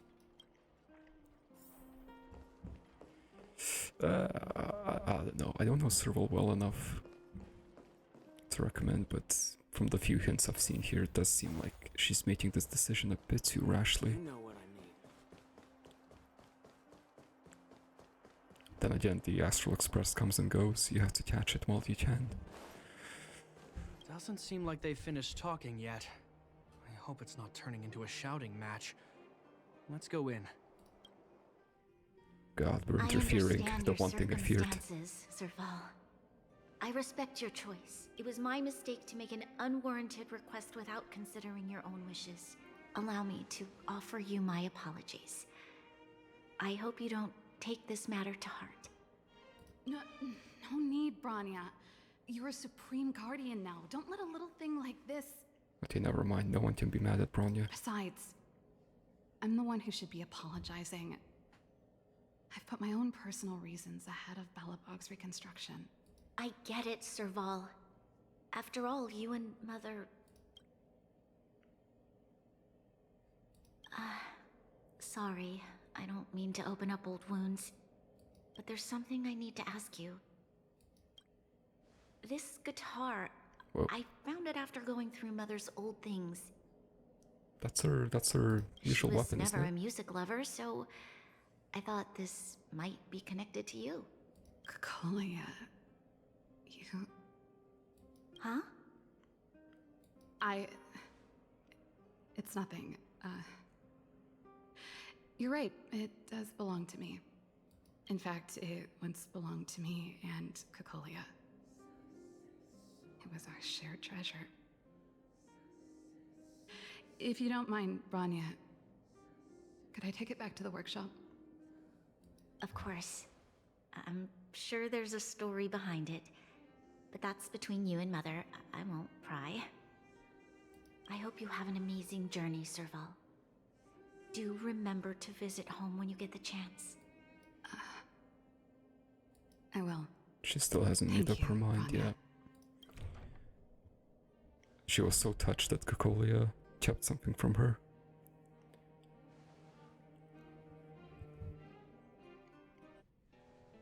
I don't know. I don't know Serval well enough to recommend, but from the few hints I've seen here, it does seem like she's making this decision a bit too rashly. You know what I mean. Then again, the Astral Express comes and goes. You have to catch it while you can. Doesn't seem like they've finished talking yet. I Hope it's not turning into a shouting match. Let's go in. God, we're interfering. The one thing I feared. Serval. I respect your choice. It was my mistake to make an unwarranted request without considering your own wishes. Allow me to offer you my apologies. I hope you don't take this matter to heart. No need, Branya. You're a supreme guardian now. Don't let a little thing like this... Okay, never mind. No one can be mad at Bronya. Besides, I'm the one who should be apologizing. I've put my own personal reasons ahead of Belobog's reconstruction. I get it, Serval. After all, you and Mother... Sorry, I don't mean to open up old wounds, but there's something I need to ask you. This guitar, Whoa. I found it after going through Mother's old things. That's her usual weapon, She was isn't never it? a music lover, so I thought this might be connected to you. Cocolia... You... Huh? It's nothing. You're right, it does belong to me. In fact, it once belonged to me and Cocolia. It was our shared treasure. If you don't mind, Branya, could I take it back to the workshop? Of course. I'm sure there's a story behind it, but that's between you and Mother. I won't pry. I hope you have an amazing journey, Serval. Do remember to visit home when you get the chance. I will. She still hasn't made up Thank her you, mind Branya. yet. She was so touched that Cocolia kept something from her.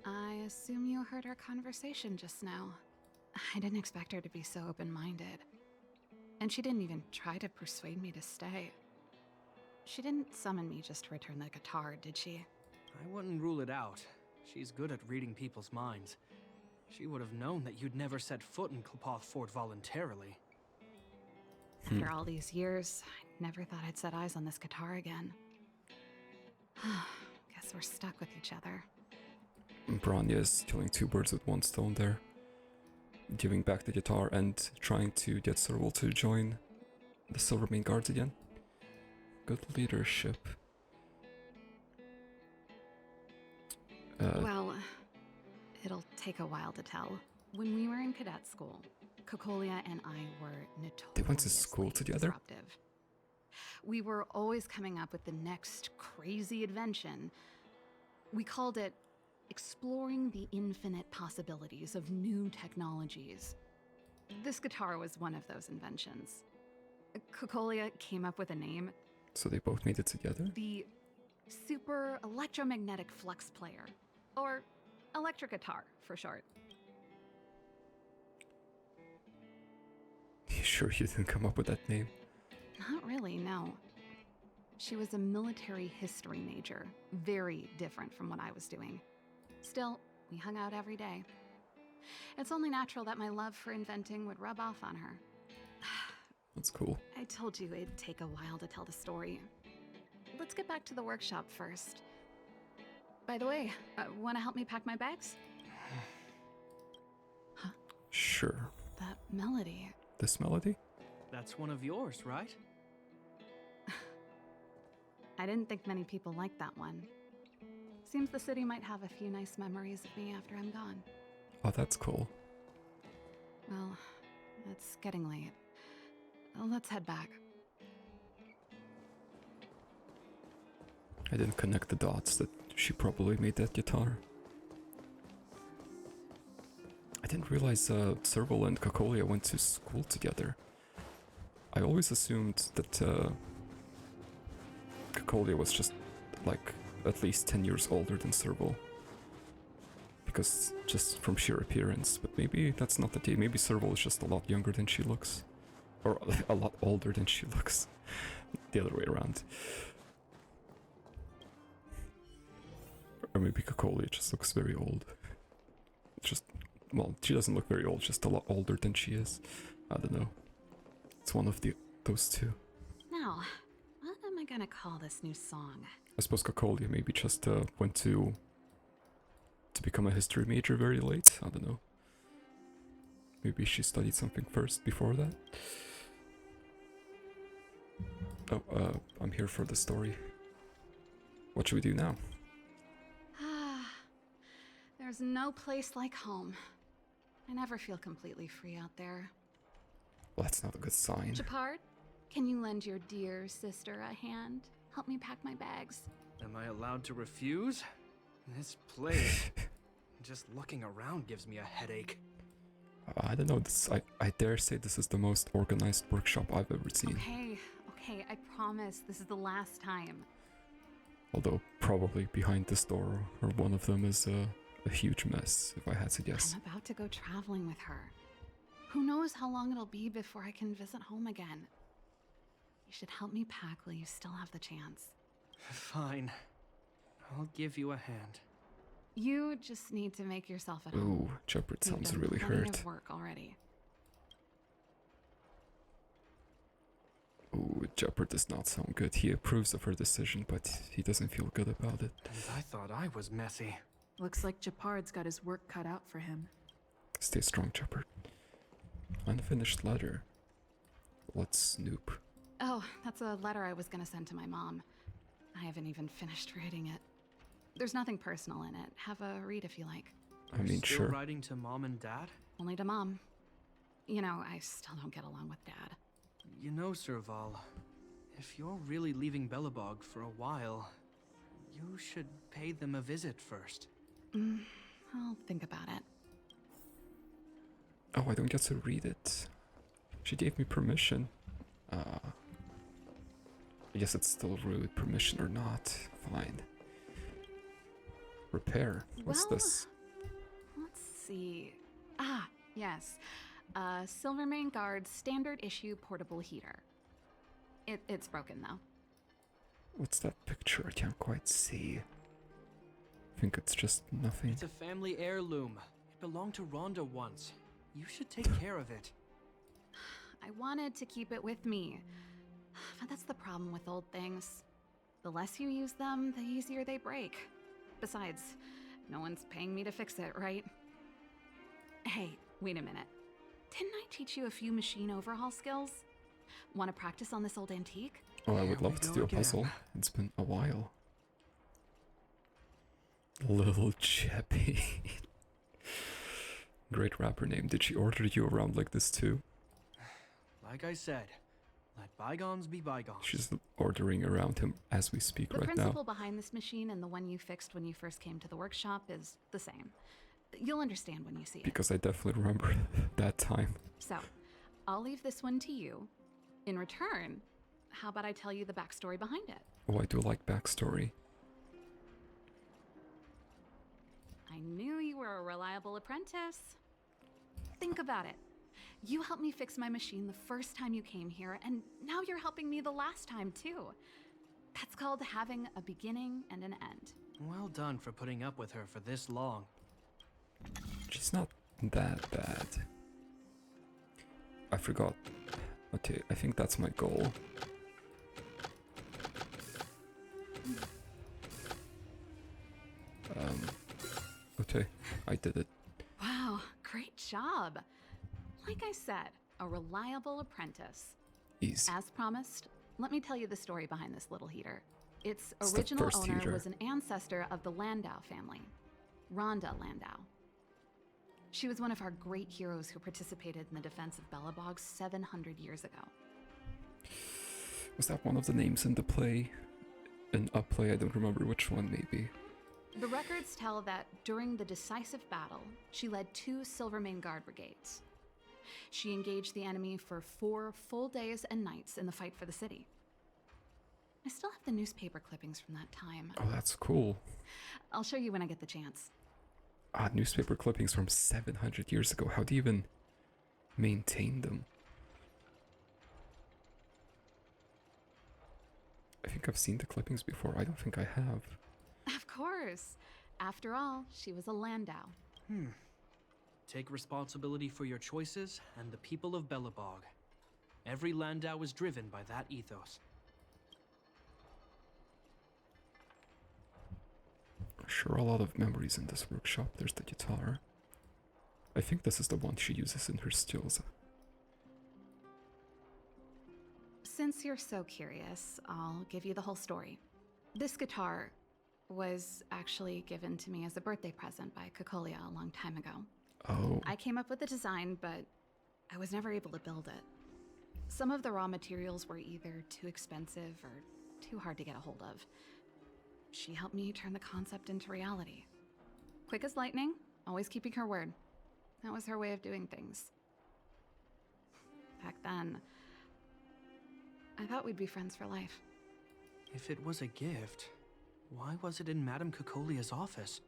I assume you heard our conversation just now. I didn't expect her to be so open-minded. And she didn't even try to persuade me to stay. She didn't summon me just to return the guitar, did she? I wouldn't rule it out. She's good at reading people's minds. She would have known that you'd never set foot in Klopoth Fort voluntarily. After all these years, I never thought I'd set eyes on this guitar again. Guess we're stuck with each other. Bronya is killing two birds with one stone there. Giving back the guitar and trying to get Serval to join the Silvermane Guards again. Good leadership. Well, it'll take a while to tell. When we were in cadet school, Cocolia and I were notoriously They went to school together? disruptive. We were always coming up with the next crazy invention. We called it exploring the infinite possibilities of new technologies. This guitar was one of those inventions. Cocolia came up with a name, So they both made it together? the Super Electromagnetic Flux Player, or electric guitar for short. You sure you didn't come up with that name? Not really, no. She was a military history major, very different from what I was doing. Still, we hung out every day. It's only natural that my love for inventing would rub off on her. That's cool. I told you it'd take a while to tell the story. Let's get back to the workshop first. By the way, want to help me pack my bags? Sure. That melody. This melody? That's one of yours, right? I didn't think many people liked that one. Seems the city might have a few nice memories of me after I'm gone. Oh, that's cool. Well, it's getting late. Let's head back. I didn't connect the dots that she probably made that guitar. I didn't realize Serval and Cocolia went to school together. I always assumed that Cocolia was just like at least 10 years older than Serval. Because just from sheer appearance, but maybe that's not the case. Maybe Serval is just a lot younger than she looks. Or a lot older than she looks. The other way around. Or maybe Cocolia just looks very old. Just, well, she doesn't look very old, just a lot older than she is. I don't know. It's one of those two. Now, Now, what am I gonna call this new song? I suppose Kokolia maybe just went to become a history major very late. I don't know. Maybe she studied something first before that. Oh, I'm here for the story. What should we do now? There's no place like home. I never feel completely free out there. Well, that's not a good sign. Gepard, can you lend your dear sister a hand? Help me pack my bags. Am I allowed to refuse? This place, just looking around gives me a headache. I don't know. I dare say this is the most organized workshop I've ever seen. Okay, I promise this is the last time. Although probably behind this door or one of them is a huge mess, if I had to guess. I'm about to go traveling with her. Who knows how long it'll be before I can visit home again. You should help me pack while you still have the chance. Fine. I'll give you a hand. You just need to make yourself at home. Ooh, Gepard You've sounds done really plenty hurt. of work already. Ooh, Gepard does not sound good. He approves of her decision, but he doesn't feel good about it. And I thought I was messy. Looks like Gepard's got his work cut out for him. Stay strong, Gepard. Unfinished letter. Let's snoop. Oh, that's a letter I was gonna send to my mom. I haven't even finished reading it. There's nothing personal in it. Have a read if you like. I mean, Still sure. writing to Mom and Dad? Only to Mom. You know, I still don't get along with Dad. You know, Serval, if you're really leaving Belobog for a while, you should pay them a visit first. I'll think about it. Oh, I don't get to read it. She gave me permission. I guess it's still rude, permission or not. Fine. Repair. What's Well, this? Let's see. Ah, yes. Silvermane Guard standard issue portable heater. It's broken though. What's that picture? I can't quite see. I think it's just nothing. It's a family heirloom. It belonged to Rhonda once. You should take care of it. I wanted to keep it with me. But that's the problem with old things. The less you use them, the easier they break. Besides, no one's paying me to fix it, right? Hey, wait a minute. Didn't I teach you a few machine overhaul skills? Want to practice on this old antique? Oh, I would Here love we to go do a again. puzzle. It's been a while. Little Cheppy. Great rapper name. Did she order you around like this too? Like I said, let bygones be bygones. She's ordering around him as we speak The right principle now. behind this machine and the one you fixed when you first came to the workshop is the same. You'll understand when you see it. Because I definitely remember that time. So, I'll leave this one to you. In return, how about I tell you the backstory behind it? Oh, I do like backstory. I knew you were a reliable apprentice. Think about it. You helped me fix my machine the first time you came here, and now you're helping me the last time too. That's called having a beginning and an end. Well done for putting up with her for this long. She's not that bad. I forgot. Okay, I think that's my goal. Okay, I did it. Wow, great job. Like I said, a reliable apprentice. Easy. As promised, let me tell you the story behind this little heater. Its It's the original first owner heater. was an ancestor of the Landau family, Rhonda Landau. She was one of our great heroes who participated in the defense of Belobog 700 years ago. Was that one of the names in the play? In a play, I don't remember which one, maybe. The records tell that during the decisive battle, she led 2 Silvermane Guard brigades. She engaged the enemy for 4 full days and nights in the fight for the city. I still have the newspaper clippings from that time. Oh, that's cool. I'll show you when I get the chance. Ah, newspaper clippings from 700 years ago. How do you even maintain them? I think I've seen the clippings before. I don't think I have. Of course. After all, she was a Landau. Take responsibility for your choices and the people of Belobog. Every Landau is driven by that ethos. Sure, a lot of memories in this workshop. There's the guitar. I think this is the one she uses in her stills. Since you're so curious, I'll give you the whole story. This guitar was actually given to me as a birthday present by Cocolia a long time ago. Oh. I came up with the design, but I was never able to build it. Some of the raw materials were either too expensive or too hard to get a hold of. She helped me turn the concept into reality. Quick as lightning, always keeping her word. That was her way of doing things. Back then, I thought we'd be friends for life. If it was a gift, why was it in Madame Cocolia's office?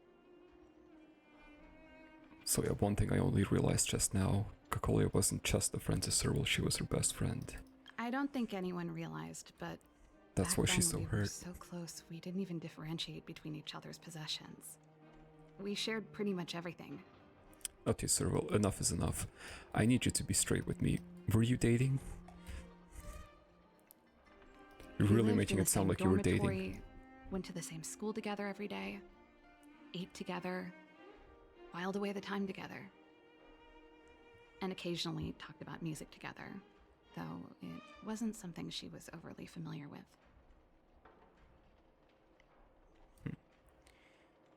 So yeah, one thing I only realized just now, Cocolia wasn't just a friend to Serval, she was her best friend. I don't think anyone realized, but That's back why then she's so we were hurt. so close we didn't even differentiate between each other's possessions. We shared pretty much everything. Okay, Serval, enough is enough. I need you to be straight with me. Were you dating? You're We really lived making in it the sound same like you were dating. dormitory, went to the same school together every day, ate together, whiled away the time together, and occasionally talked about music together, though it wasn't something she was overly familiar with.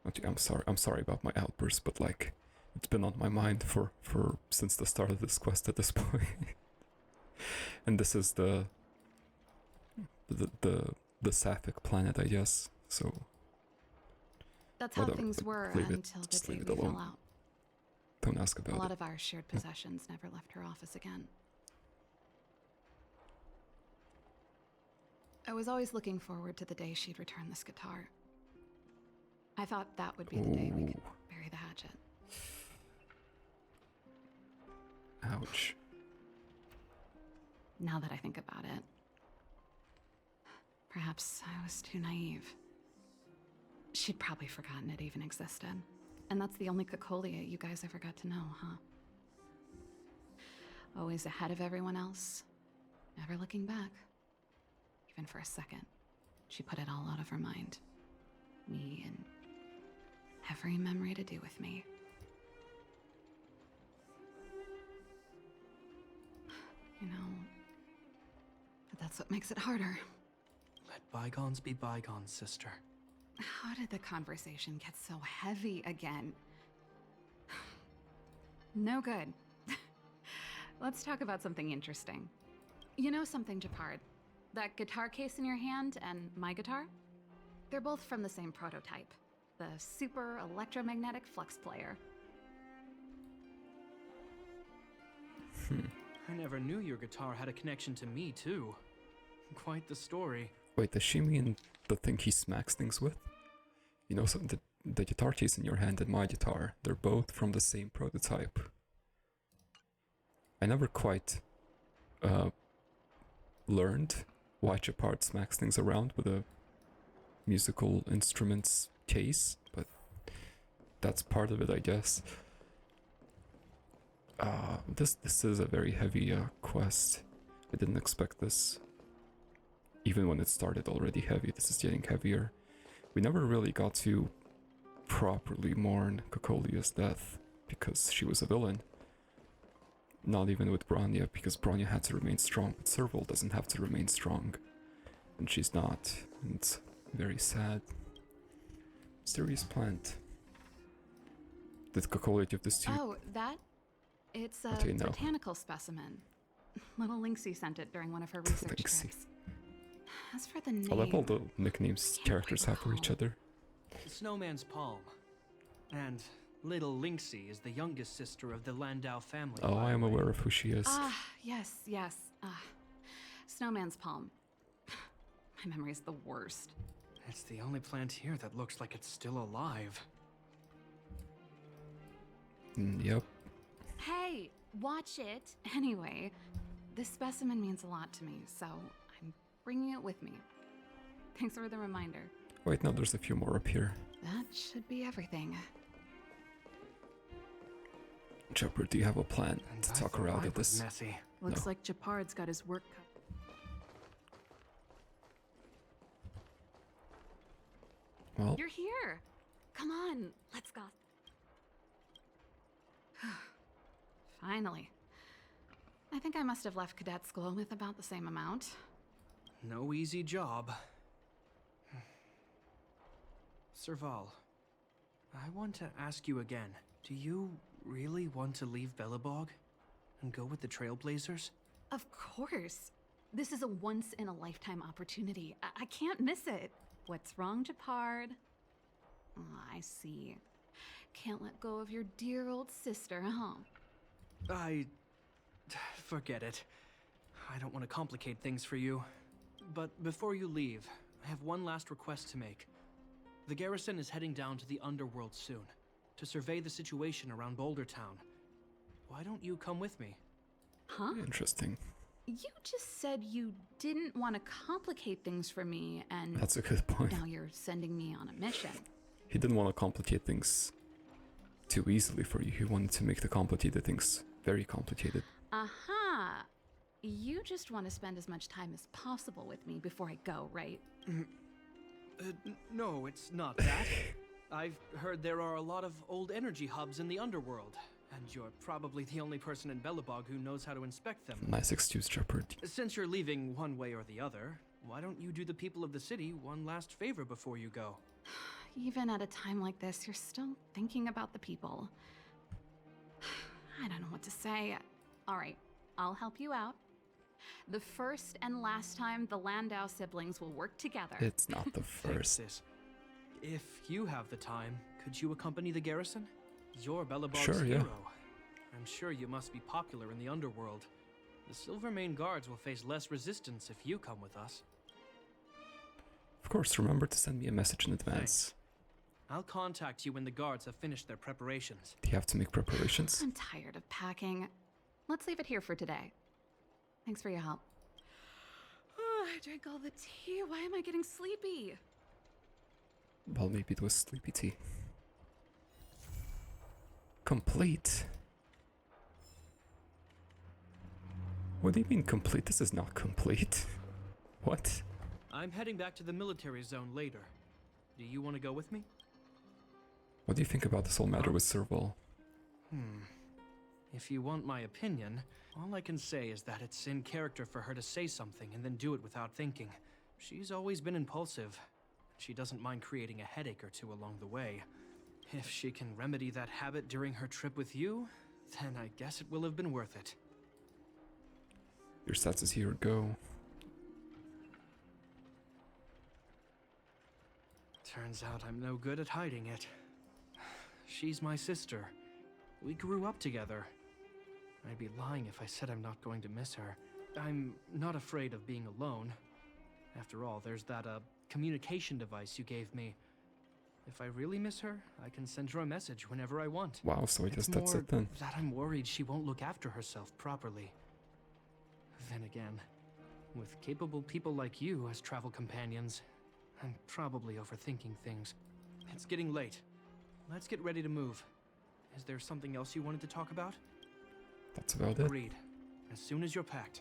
Okay, I'm sorry about my outburst, but like, it's been on my mind for since the start of this quest at this point. And this is the Sapphic planet, I guess. So That's how whatever, things like, were leave it. until the Just day leave we it alone. fell out. Don't ask A about lot it. of our shared possessions never left her office again. I was always looking forward to the day she'd return this guitar. I thought that would be the day we could Ooh. bury the hatchet. Ouch. Now that I think about it, perhaps I was too naive. She'd probably forgotten it even existed. And that's the only Cocolia you guys ever got to know, huh? Always ahead of everyone else, never looking back. Even for a second, she put it all out of her mind. Me and every memory to do with me. You know, but that's what makes it harder. Let bygones be bygones, sister. How did the conversation get so heavy again? No good. Let's talk about something interesting. You know something, Gepard? That guitar case in your hand and my guitar? They're both from the same prototype. The super electromagnetic flux player. I never knew your guitar had a connection to me, too. Quite the story. Wait, does she mean the thing he smacks things with? You know, the guitar case in your hand and my guitar, they're both from the same prototype. I never quite learned why Gepard smacks things around with a musical instruments case, but that's part of it, I guess. This is a very heavy quest. I didn't expect this. Even when it started already heavy, this is getting heavier. We never really got to properly mourn Cocolia's death because she was a villain. Not even with Bronya, because Bronya had to remain strong, but Serval doesn't have to remain strong. And she's not. And it's very sad. Mysterious plant. Did Cocolia give this to you? Oh, that? It's a Okay, no. botanical specimen. Little Lynxie sent it during one of her research Lynxie. trips. As for the name... I love all the nicknames Can't characters quite have for each recall. other. Snowman's palm. And little Lynxie is the youngest sister of the Landau family. Oh, by I am the way. aware of who she is. Ah, yes. Snowman's palm. My memory's the worst. It's the only plant here that looks like it's still alive. Yep. Hey, watch it. Anyway, this specimen means a lot to me, so I'm bringing it with me. Thanks for the reminder. Wait, no, there's a few more up here. That should be everything. Gepard, do you have a plan to I talk her thought out I of was this? messy. Looks No. like Gepard's got his work cut. Well, You're here. Come on, let's go. Finally. I think I must have left cadet school with about the same amount. No easy job. Serval, I want to ask you again. Do you really want to leave Belobog and go with the Trailblazers? Of course. This is a once-in-a-lifetime opportunity. I can't miss it. What's wrong, Gepard? Oh, I see. Can't let go of your dear old sister, huh? Forget it. I don't want to complicate things for you. But before you leave, I have one last request to make. The garrison is heading down to the underworld soon, to survey the situation around Boulder Town. Why don't you come with me? Huh? Interesting. You just said you didn't want to complicate things for me, and That's a good point. now you're sending me on a mission. He didn't want to complicate things too easily for you. He wanted to make the complicated things very complicated. Aha! You just want to spend as much time as possible with me before I go, right? No, it's not that. I've heard there are a lot of old energy hubs in the underworld, and you're probably the only person in Belobog who knows how to inspect them. Nice excuse, Gepard. Since you're leaving one way or the other, why don't you do the people of the city one last favor before you go? Even at a time like this, you're still thinking about the people. I don't know what to say. All right, I'll help you out. The first and last time the Landau siblings will work together. It's not the Thanks, first. sis. If you have the time, could you accompany the garrison? You're Belobog's Sure, yeah. hero. I'm sure you must be popular in the underworld. The Silvermane guards will face less resistance if you come with us. Of course, remember to send me a message in advance. Thanks. I'll contact you when the guards have finished their preparations. Do you have to make preparations? I'm tired of packing. Let's leave it here for today. Thanks for your help. Oh, I drank all the tea. Why am I getting sleepy? Well, maybe it was sleepy tea. Complete. What do you mean complete? This is not complete. What? I'm heading back to the military zone later. Do you want to go with me? What do you think about this whole matter with Serval? If you want my opinion, all I can say is that it's in character for her to say something and then do it without thinking. She's always been impulsive. She doesn't mind creating a headache or two along the way. If she can remedy that habit during her trip with you, then I guess it will have been worth it. Your stats is here, go. Turns out I'm no good at hiding it. She's my sister. We grew up together. I'd be lying if I said I'm not going to miss her. I'm not afraid of being alone. After all, there's that, communication device you gave me. If I really miss her, I can send her a message whenever I want. Wow, so I guess It's that's more it then. that I'm worried she won't look after herself properly. Then again, with capable people like you as travel companions, I'm probably overthinking things. It's getting late. Let's get ready to move. Is there something else you wanted to talk about? That's about it. Agreed. As soon as you're packed.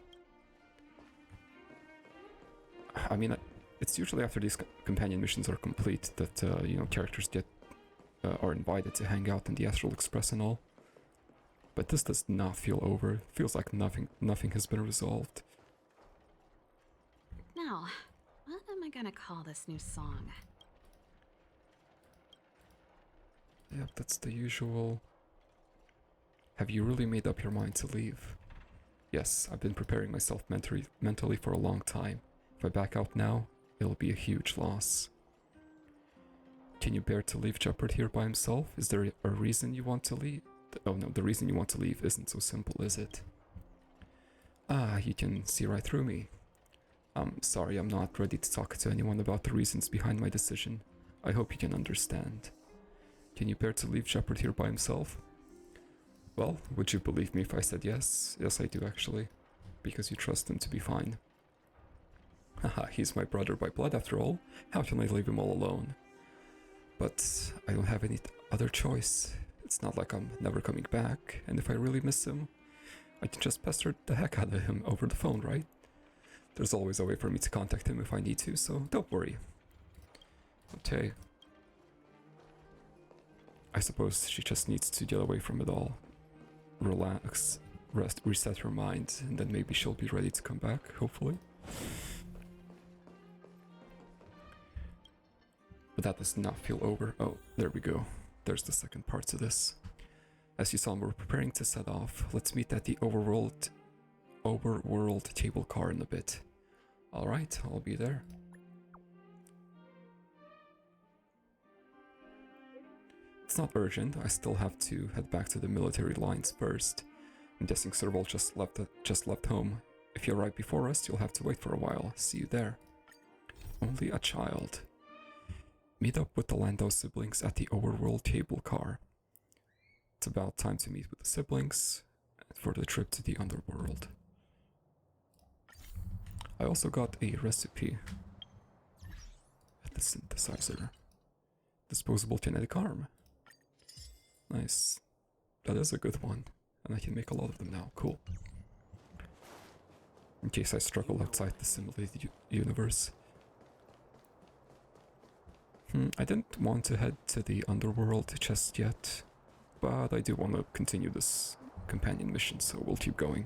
I mean, it's usually after these companion missions are complete that, characters get are invited to hang out in the Astral Express and all. But this does not feel over. It feels like nothing has been resolved. Now, what am I gonna call this new song? Yep, that's the usual. Have you really made up your mind to leave? Yes, I've been preparing myself mentally for a long time. If I back out now, it'll be a huge loss. Can you bear to leave Gepard here by himself? Is there a reason you want to leave? Oh no, the reason you want to leave isn't so simple, is it? Ah, you can see right through me. I'm sorry, I'm not ready to talk to anyone about the reasons behind my decision. I hope you can understand. Can you bear to leave Gepard here by himself? Well, would you believe me if I said yes? Yes, I do actually. Because you trust him to be fine. Haha, he's my brother by blood after all. How can I leave him all alone? But I don't have any other choice. It's not like I'm never coming back, and if I really miss him, I can just pester the heck out of him over the phone, right? There's always a way for me to contact him if I need to, so don't worry. Okay. I suppose she just needs to get away from it all. Relax, rest, reset her mind, and then maybe she'll be ready to come back, hopefully. But that does not feel over. Oh, there we go. There's the second part to this. As you saw, we're preparing to set off. Let's meet at the overworld cable car in a bit. Alright, I'll be there. It's not urgent, I still have to head back to the military lines first. I'm guessing Serval just left home. If you arrive before us, you'll have to wait for a while. See you there. Only a child. Meet up with the Lando siblings at the overworld cable car. It's about time to meet with the siblings for the trip to the underworld. I also got a recipe at the synthesizer. Disposable kinetic arm. Nice. That is a good one. And I can make a lot of them now. Cool. In case I struggle outside the simulated universe. I didn't want to head to the underworld just yet, but I do want to continue this companion mission, so we'll keep going.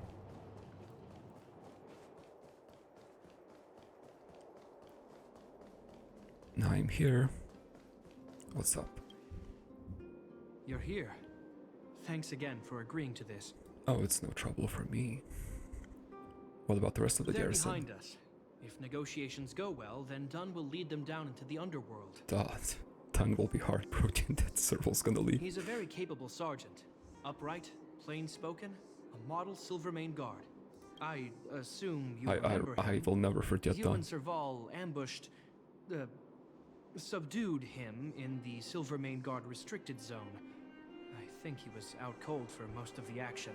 Now I'm here. What's up? You're here. Thanks again for agreeing to this. Oh, it's no trouble for me. What about the rest of the They're garrison? behind us. If negotiations go well, then Dunn will lead them down into the underworld. Dunn will be heartbroken that Serval's gonna leave. He's a very capable sergeant. Upright, plain-spoken, a model Silvermane guard. I assume you remember him. I will never forget You Dunn. and Serval ambushed... subdued him in the Silvermane Guard restricted zone. I think he was out cold for most of the action.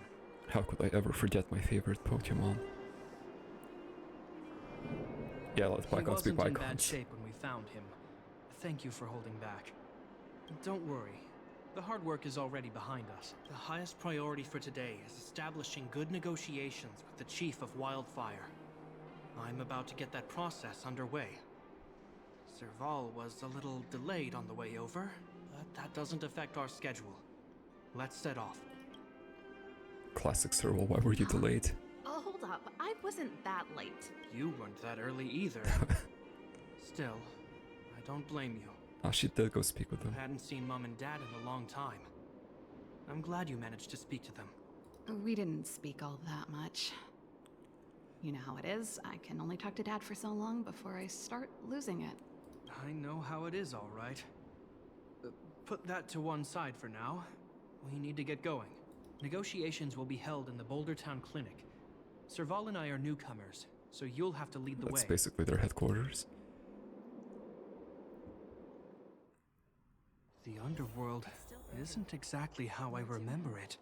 How could I ever forget my favorite Pokemon? Yeah, let bygones be He wasn't in bad bygones. shape when we found him. Thank you for holding back. Don't worry. The hard work is already behind us. The highest priority for today is establishing good negotiations with the Chief of Wildfire. I'm about to get that process underway. Serval was a little delayed on the way over, but that doesn't affect our schedule. Let's set off. Classic Serval, why were you delayed? Oh, hold up. I wasn't that late. You weren't that early either. Still, I don't blame you. Ah, she did go speak with them. Hadn't seen Mom and Dad in a long time. I'm glad you managed to speak to them. We didn't speak all that much. You know how it is. I can only talk to Dad for so long before I start losing it. I know how it is, all right. Put that to one side for now. We need to get going. Negotiations will be held in the Boulder Town Clinic. Serval and I are newcomers, so you'll have to lead the way. That's basically their headquarters. The underworld isn't exactly how I remember it.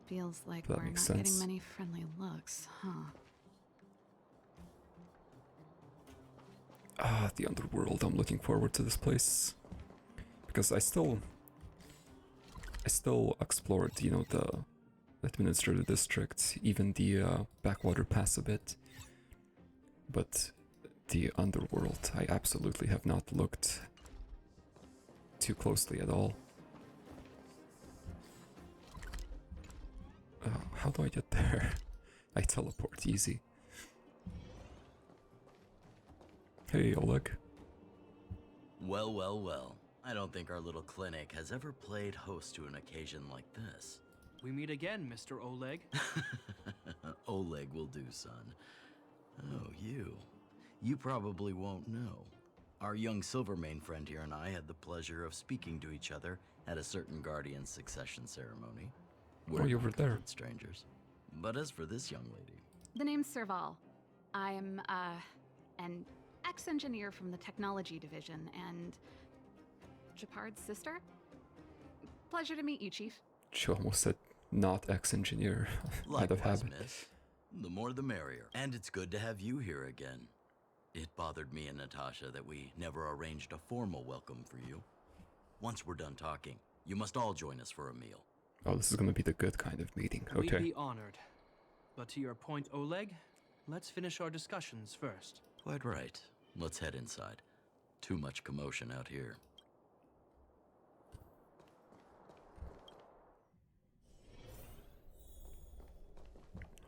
Feels like That we're not makes getting sense. many friendly looks, huh? Ah, the underworld. I'm looking forward to this place. Because I still explored, you know, the administrative district, even the backwater pass a bit. But the underworld, I absolutely have not looked too closely at all. How do I get there? I teleport, easy. Hey, Oleg. Well, well, well. I don't think our little clinic has ever played host to an occasion like this. We meet again, Mr. Oleg. Oleg will do, son. Oh, you. You probably won't know. Our young Silvermane friend here and I had the pleasure of speaking to each other at a certain Guardian succession ceremony. Oh, you were there. complete strangers. But as for this young lady... The name's Serval. I'm, an ex-engineer from the technology division and Gepard's sister. Pleasure to meet you, Chief. She almost said not ex-engineer. Out of Likewise, habit. miss. The more the merrier. And it's good to have you here again. It bothered me and Natasha that we never arranged a formal welcome for you. Once we're done talking, you must all join us for a meal. Oh, this is gonna be the good kind of meeting. We'd Okay. be honored. But to your point, Oleg, let's finish our discussions first. Quite right. Let's head inside. Too much commotion out here.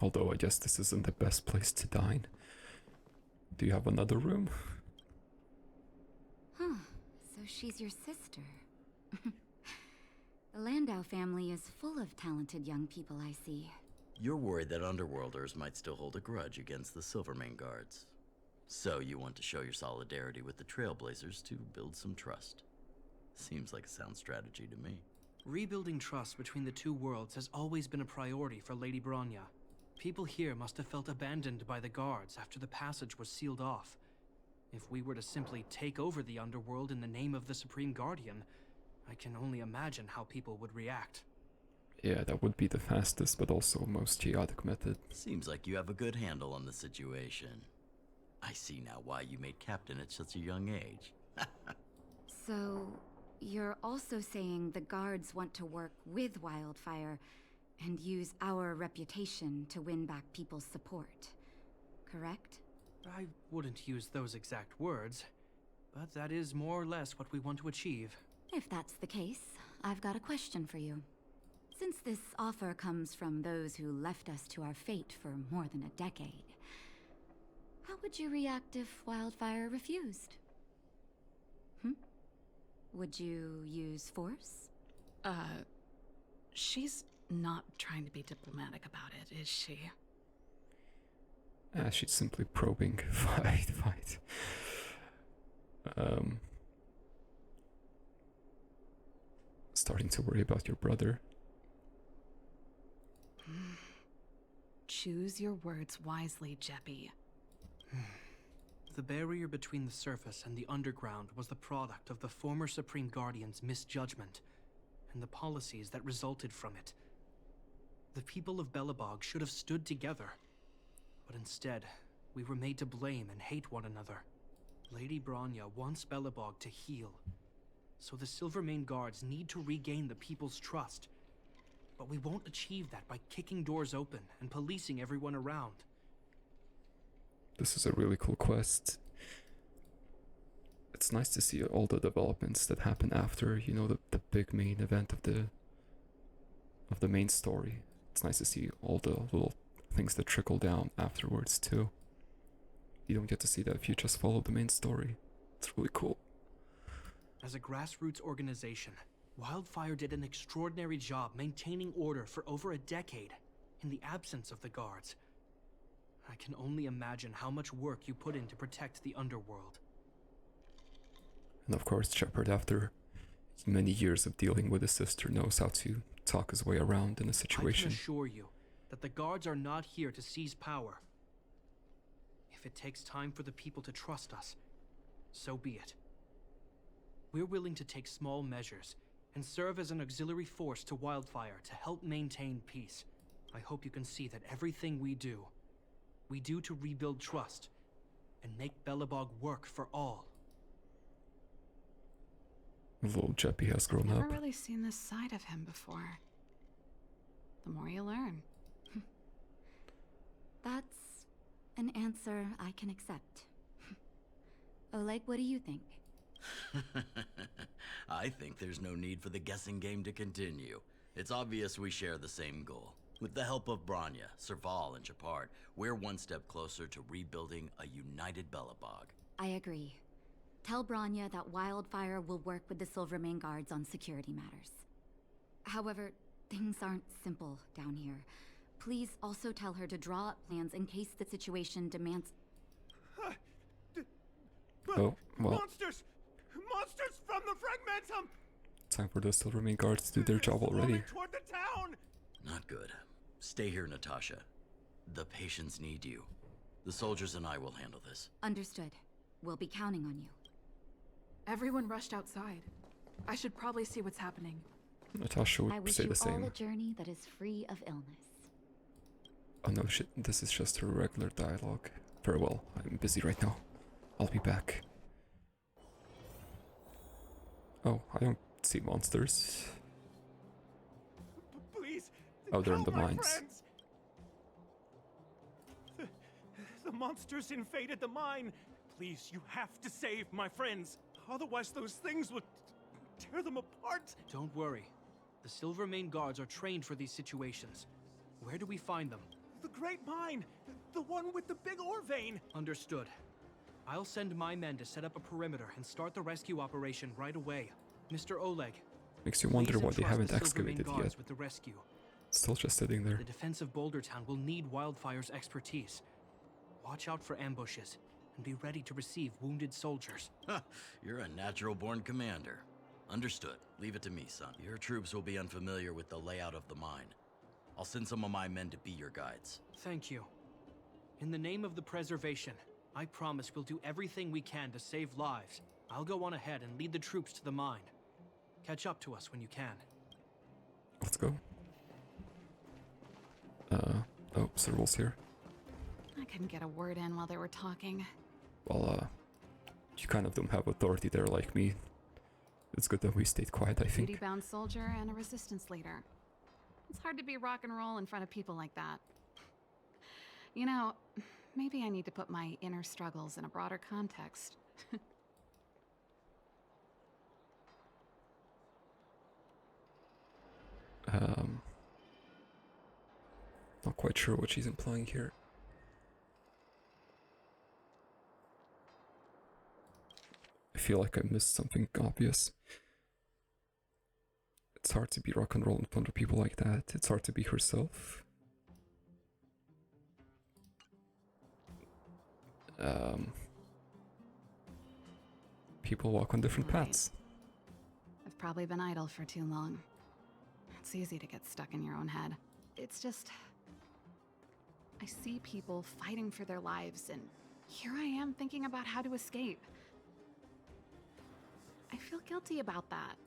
Although I guess this isn't the best place to dine. Do you have another room? Huh. So she's your sister. The Landau family is full of talented young people, I see. You're worried that Underworlders might still hold a grudge against the Silvermane Guards. So you want to show your solidarity with the Trailblazers to build some trust. Seems like a sound strategy to me. Rebuilding trust between the two worlds has always been a priority for Lady Bronya. People here must have felt abandoned by the guards after the passage was sealed off. If we were to simply take over the Underworld in the name of the Supreme Guardian, I can only imagine how people would react. Yeah, that would be the fastest but also most chaotic method. Seems like you have a good handle on the situation. I see now why you made captain at such a young age. So, you're also saying the guards want to work with Wildfire and use our reputation to win back people's support, correct? I wouldn't use those exact words, but that is more or less what we want to achieve. If that's the case, I've got a question for you. Since this offer comes from those who left us to our fate for more than a decade, how would you react if Wildfire refused? Would you use force? She's not trying to be diplomatic about it, is she? She's simply probing. Fight. Starting to worry about your brother. Choose your words wisely, Jeppy. The barrier between the surface and the underground was the product of the former Supreme Guardian's misjudgment, and the policies that resulted from it. The people of Belobog should have stood together, but instead, we were made to blame and hate one another. Lady Bronya wants Belobog to heal, so the Silvermane Guards need to regain the people's trust. But we won't achieve that by kicking doors open and policing everyone around. This is a really cool quest. It's nice to see all the developments that happen after, you know, the big main event of the main story. It's nice to see all the little things that trickle down afterwards too. You don't get to see that if you just follow the main story. It's really cool. As a grassroots organization, Wildfire did an extraordinary job maintaining order for over a decade in the absence of the guards. I can only imagine how much work you put in to protect the underworld. And of course, Gepard, after many years of dealing with his sister, knows how to talk his way around in a situation. I can assure you that the guards are not here to seize power. If it takes time for the people to trust us, so be it. We're willing to take small measures and serve as an auxiliary force to Wildfire to help maintain peace. I hope you can see that everything we do to rebuild trust and make Belobog work for all. Little Jeppy has grown Never up. really seen this side of him before. The more you learn. That's an answer I can accept. Oleg, what do you think? I think there's no need for the guessing game to continue. It's obvious we share the same goal. With the help of Bronya, Serval, and Gepard, we're one step closer to rebuilding a united Belobog. I agree. Tell Bronya that Wildfire will work with the Silvermane Guards on security matters. However, things aren't simple down here. Please also tell her to draw up plans in case the situation demands... Oh, well, Monsters! Monsters from the Fragmentum! time for the Silvermane Guards to do their job already. Toward the town! Not good. Stay here, Natasha. The patients need you. The soldiers and I will handle this. Understood. We'll be counting on you. Everyone rushed outside. I should probably see what's happening. Natasha I would wish say you the all same. a journey that is free of illness. Oh no, shit, this is just her regular dialogue. Very well, I'm busy right now. I'll be back. Oh, I don't see monsters. Please! Oh, they're in help the my mines. friends. The monsters invaded the mine. Please, you have to save my friends. Otherwise, those things would tear them apart. Don't worry. The Silvermane Guards are trained for these situations. Where do we find them? The Great Mine! The one with the big ore vein! Understood. I'll send my men to set up a perimeter and start the rescue operation right away. Mr. Oleg. Makes you wonder why they haven't excavated yet. With the rescue. Still just sitting there. The defense of Boulder Town will need Wildfire's expertise. Watch out for ambushes and be ready to receive wounded soldiers. You're a natural-born commander. Understood. Leave it to me, son. Your troops will be unfamiliar with the layout of the mine. I'll send some of my men to be your guides. Thank you. In the name of the preservation, I promise we'll do everything we can to save lives. I'll go on ahead and lead the troops to the mine. Catch up to us when you can. Let's go. Oh, Serval's here. I couldn't get a word in while they were talking. Well, you kind of don't have authority there like me. It's good that we stayed quiet, I think. Duty-bound soldier and a resistance leader. It's hard to be rock and roll in front of people like that. You know, maybe I need to put my inner struggles in a broader context. Not quite sure what she's implying here. I feel like I missed something obvious. It's hard to be rock and roll in front of people like that. It's hard to be herself. People walk on different paths. I've probably been idle for too long. It's easy to get stuck in your own head. It's just... I see people fighting for their lives, and here I am thinking about how to escape. I feel guilty about that.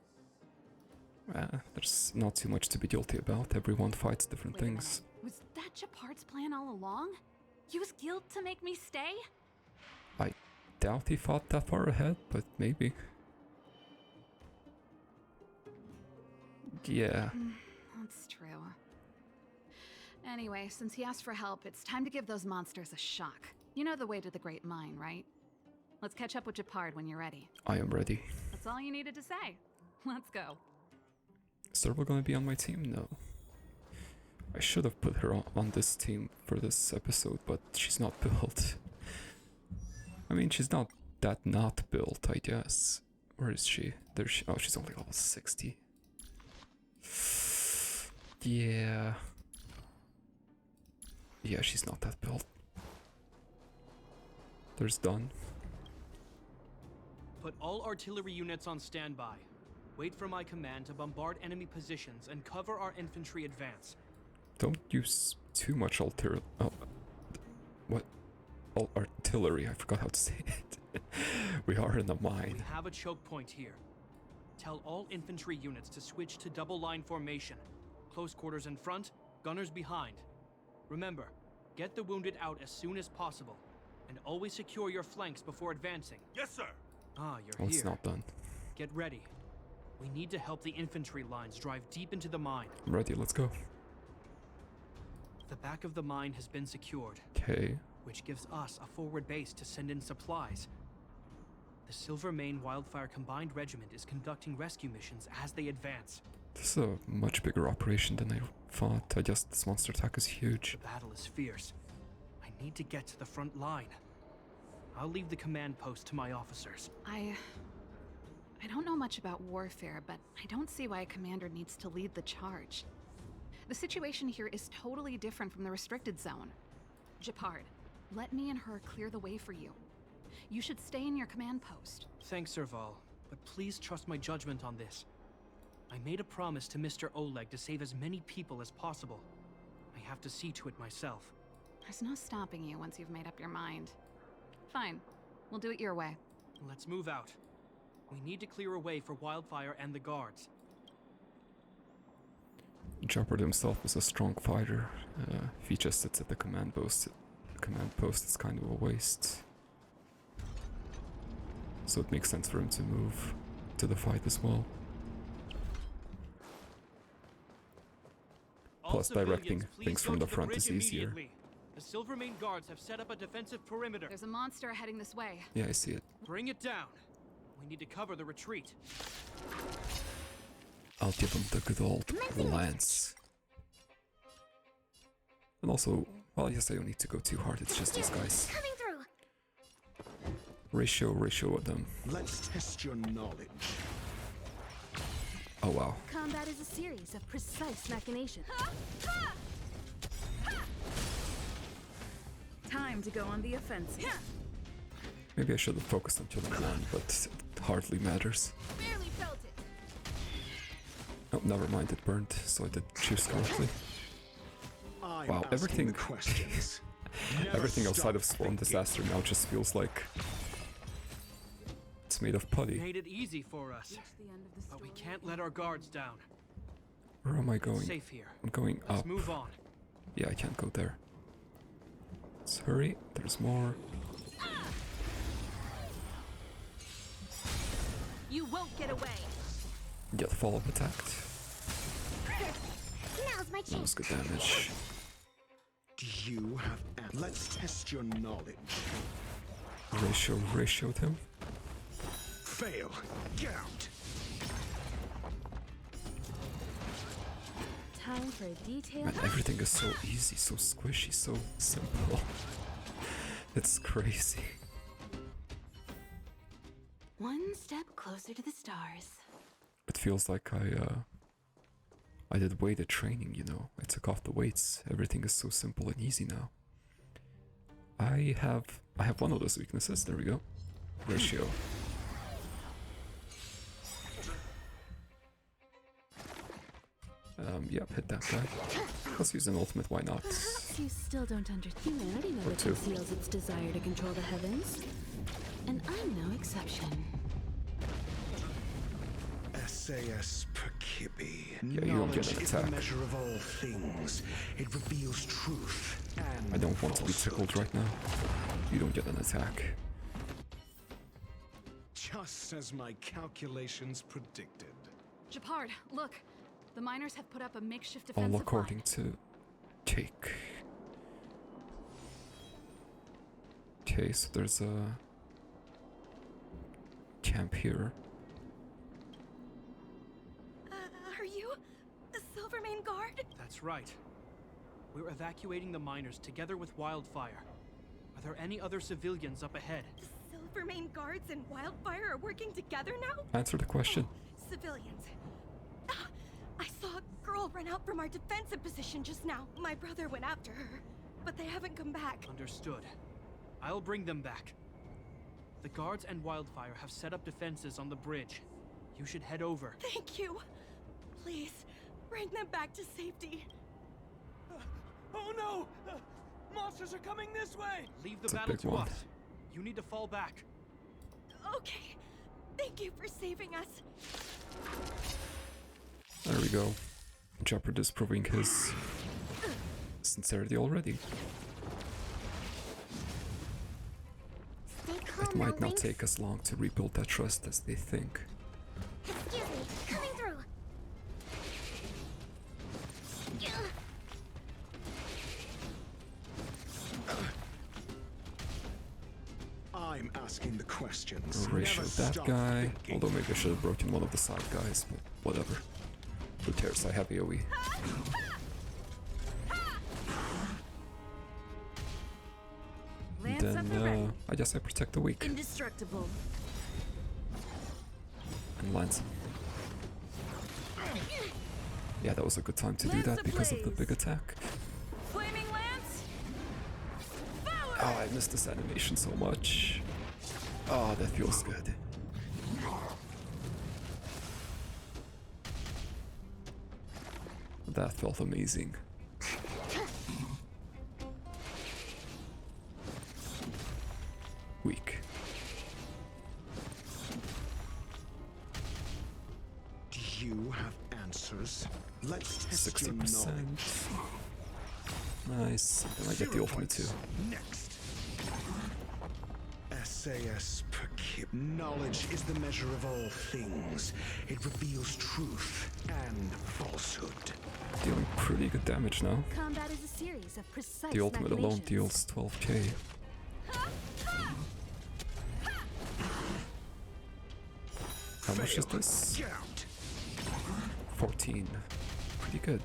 There's not too much to be guilty about. Everyone fights different things. Was that Gepard's plan all along? Use guilt to make me stay? I doubt he thought that far ahead, but maybe. Yeah. That's true. Anyway, since he asked for help, it's time to give those monsters a shock. You know the way to the Great Mine, right? Let's catch up with Gepard when you're ready. I am ready. That's all you needed to say. Let's go. Is Serval gonna be on my team? No. I should have put her on this team for this episode, but she's not built. I mean, she's not that not built, I guess. Where is she? There she. Oh, she's only level 60. Yeah. Yeah, she's not that built. There's Dunn. Put all artillery units on standby. Wait for my command to bombard enemy positions and cover our infantry advance. Don't use too much artillery. I forgot how to say it. We are in a mine. We have a choke point here. Tell all infantry units to switch to double line formation. Close quarters in front, gunners behind. Remember, get the wounded out as soon as possible, and always secure your flanks before advancing. Yes, sir! Ah, you're Oh, here. it's not done. Get ready. We need to help the infantry lines drive deep into the mine. I'm ready, let's go. The back of the mine has been secured, Okay. which gives us a forward base to send in supplies. The Silvermane Wildfire Combined Regiment is conducting rescue missions as they advance. This is a much bigger operation than I thought. I guess this monster attack is huge. The battle is fierce. I need to get to the front line. I'll leave the command post to my officers. I don't know much about warfare, but I don't see why a commander needs to lead the charge. The situation here is totally different from the restricted zone. Gepard, let me and her clear the way for you. You should stay in your command post. Thanks, Serval, but please trust my judgment on this. I made a promise to Mr. Oleg to save as many people as possible. I have to see to it myself. There's no stopping you once you've made up your mind. Fine, we'll do it your way. Let's move out. We need to clear a way for Wildfire and the guards. Gepard himself is a strong fighter. If he just sits at the command post is kind of a waste. So it makes sense for him to move to the fight as well. Plus, directing things from the front is easier. The Silvermane guards have set up a defensive perimeter. There's a monster heading this way. Yeah, I see it. Bring it down. We need to cover the retreat. I'll give him the good old lance. And also, Well, yes, I don't need to go too hard, it's just these guys. Coming through. Ratio of them. Let's test your knowledge. Oh wow. Combat is a series of precise machinations. Time to go on the offensive. Maybe I should have focused on killing one, but it hardly matters. Barely felt it. Oh, never mind, it burned, so I did choose correctly. I'm Wow, asking everything- the questions. Never Everything outside stop of Swarm thinking. Disaster now just feels like it's made of putty. Made it easy for us, The end of the but we story. can't let our guards down. Where am I It's going? safe here. I'm going Let's up. move on. Yeah, I can't go there. Let's hurry, there's more. You won't get away. Get follow-up attacked. Now's my That chance. was good damage. Do you have... Let's test your knowledge. Ratioed him. Fail. Get out. Time for a detailed. Man, everything is so easy, so squishy, so simple. It's crazy. One step closer to the stars. It feels like I did weighted training, you know. I took off the weights. Everything is so simple and easy now. I have one of those weaknesses. There we go. Ratio. Yep, hit that guy. Let's use an ultimate, why not? Perhaps you still don't understand. Humanity Or never two. conceals its desire to control the heavens. And I'm no exception. SAS Perkibi. Yeah, you don't get Knowledge an is the attack. measure of all things. It reveals truth and I don't want to be falsehood. tickled right now. You don't get an attack. Just as my calculations predicted. Gepard, look. The miners have put up a makeshift All defensive according line. to Cake. Okay, so there's a camp here. Are you the Silvermane Guard? That's right. We're evacuating the miners together with Wildfire. Are there any other civilians up ahead? The Silvermane Guards and Wildfire are working together now? Answer the question. Civilians. I saw a girl run out from our defensive position just now. My brother went after her, but they haven't come back. Understood. I'll bring them back. The guards and Wildfire have set up defenses on the bridge. You should head over. Thank you. Please, bring them back to safety. Oh no! Monsters are coming this way! Leave the It's a battle big to one. us. You need to fall back. Okay. Thank you for saving us. There we go. Gepard is proving his sincerity already. Stay calm It now, might not Lynx. take as long to rebuild that trust as they think. Excuse me, coming through. I'm asking the questions. Ratio Never that stop guy. thinking. Although maybe I should have broken one of the side guys, but whatever. Who cares? I have AoE. Lance up and ready. Then I guess I protect the weak Indestructible. and lance. Yeah, that was a good time to do Lance that because of the ablaze. big attack. Flaming Lance. Forward! Oh, I missed this animation so much. Oh, that feels good. That felt amazing. Weak. Do you have answers? Let's test your 60%. knowledge. Nice. Then I get the 0 ultimate too. points. Next. SAS Perkib. Knowledge is the measure of all things. It reveals truth and falsehood. Dealing pretty good damage now. Combat is a series of precise The ultimate alone machinations. deals 12k. How much is Fail. this? Get out. 14. Pretty good.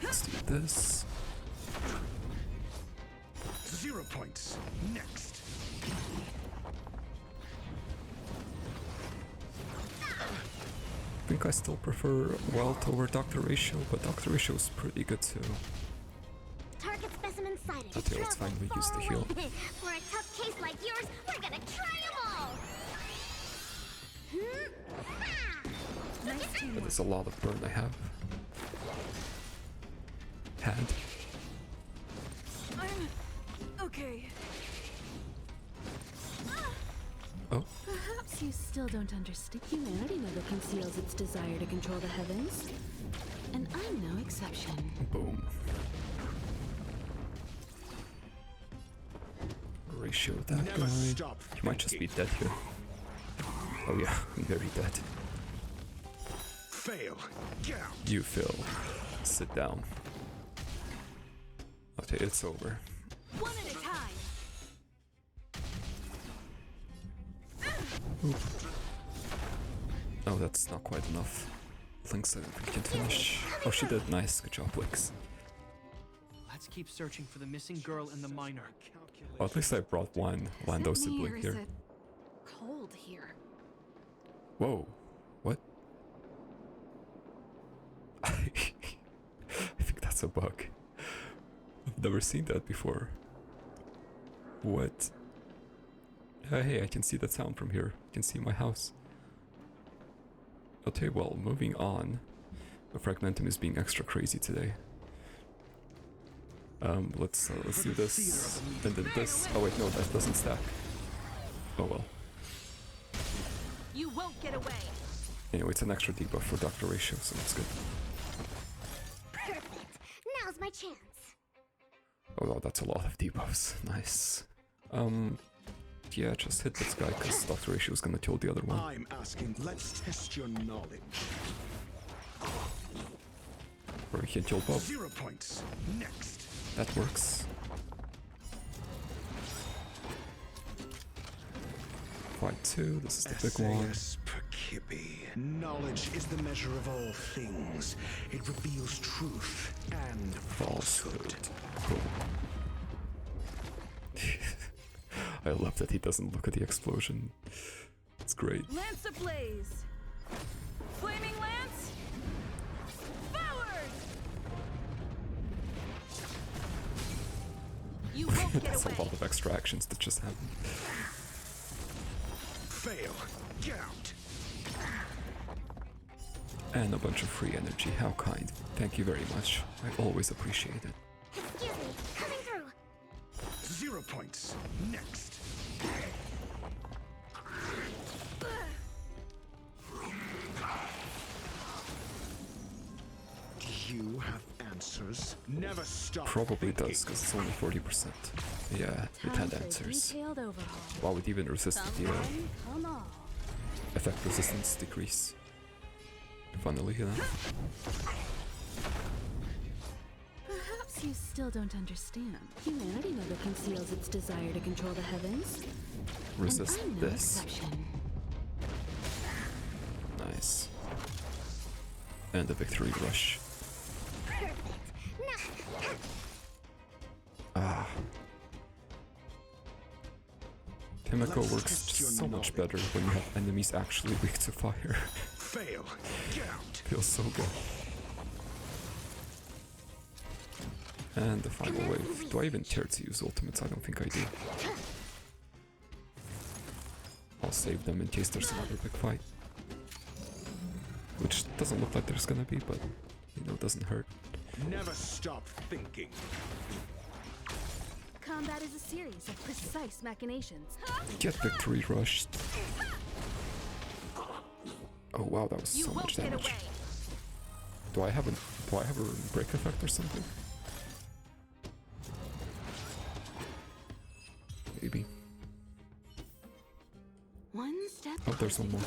Let's do this. 0 points. Next. I think I still prefer Welt over Dr. Ratio, but Dr. Ratio is pretty good too. Target specimen sighted. Okay, let's finally use the heal. For a tough case like yours, we're gonna try them all. Nice teamwork. But there's a lot of burn I have. Had. I'm okay. Oh, Perhaps you still don't understand. Humanity never conceals its desire to control the heavens. And I'm no exception. boom. Ratio that Never guy. stop He might just be dead here. Oh yeah, very dead. Fail. Get out. You fail. Sit down. Okay, it's over. One at a time. Oh, that's not quite enough. Lynx, I don't think can finish. Oh, she did. Nice. Good job, Lynx. Let's keep searching for the missing girl and the miner. Well, at least I brought one Lando Is it me, or sibling is here. it cold here? Whoa. What? I think that's a bug. I've never seen that before. What? Hey, I can see that sound from here. I can see my house. Okay, well, moving on. The Fragmentum is being extra crazy today. Let's do this, and then this. Oh wait, no, that doesn't stack. Oh well. You won't get away. Anyway, it's an extra debuff for Dr. Ratio, so that's good. Perfect. Now's my chance. Oh wow, that's a lot of debuffs. Nice. Yeah, just hit this guy, because Dr. Ratio is gonna kill the other one. I'm asking, let's test your knowledge. Or he can kill Bob. 0 points. Next. That works. Fight 2, this is the big one. SAS Percipi. Knowledge is the measure of all things. It reveals truth and falsehood. Cool. I love that he doesn't look at the explosion. It's great. Lance ablaze. Flaming lance. Forward. You won't get That's away. a lot of extra actions that just happened. Fail. Get out. And a bunch of free energy. How kind. Thank you very much. I always appreciate it. Excuse me, coming through. 0 points. Next. Do you have answers? Never stop. Probably thinking. does, because it's only 40%. Yeah, it had answers. Detailed overhaul. Wow, it even resisted the Come on. effect resistance decrease. Funnily enough. Perhaps you still don't understand. Humanity never conceals its desire to control the heavens. Resist and I'm no this. exception. Nice. And the victory rush. Perfect. Ah. Chemical Let's works test your just so much knowledge. better when you have enemies actually weak to fire. Fail. Get out. Feels so good. And the final wave. Do I even care to use ultimates? I don't think I do. I'll save them in case there's another big fight. Which doesn't look like there's gonna be, but you know, it doesn't hurt. Never stop thinking. Combat is a series of precise machinations. Get victory rushed. Oh wow, that was You so won't much get damage. away. Do I have a break effect or something? Maybe. One step. Oh, there's one more.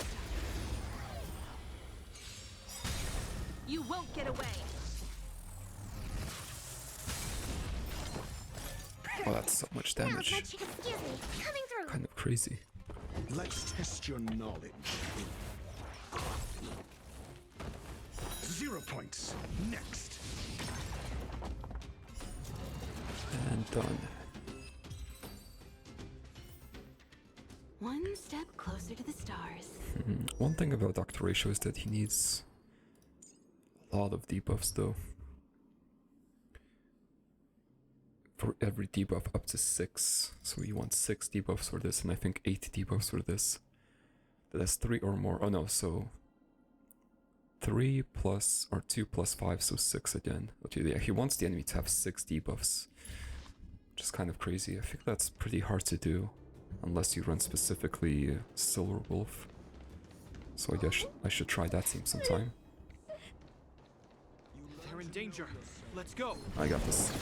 You won't get away. Oh, that's so much Now's my damage. chance. Excuse me, coming through. Kind of crazy. Let's test your knowledge. 0 points. Next. And done. One step closer to the stars. One thing about Dr. Ratio is that he needs a lot of debuffs though. For every debuff up to 6. So you want 6 debuffs for this, and I think 8 debuffs for this. That's 3 or more. Oh no, so 3 plus or 2 plus 5, so 6 again. Okay, yeah, he wants the enemy to have 6 debuffs. Which is kind of crazy. I think that's pretty hard to do. Unless you run specifically Silver Wolf. So I guess I should try that team sometime. They're in danger. Let's go. I got this.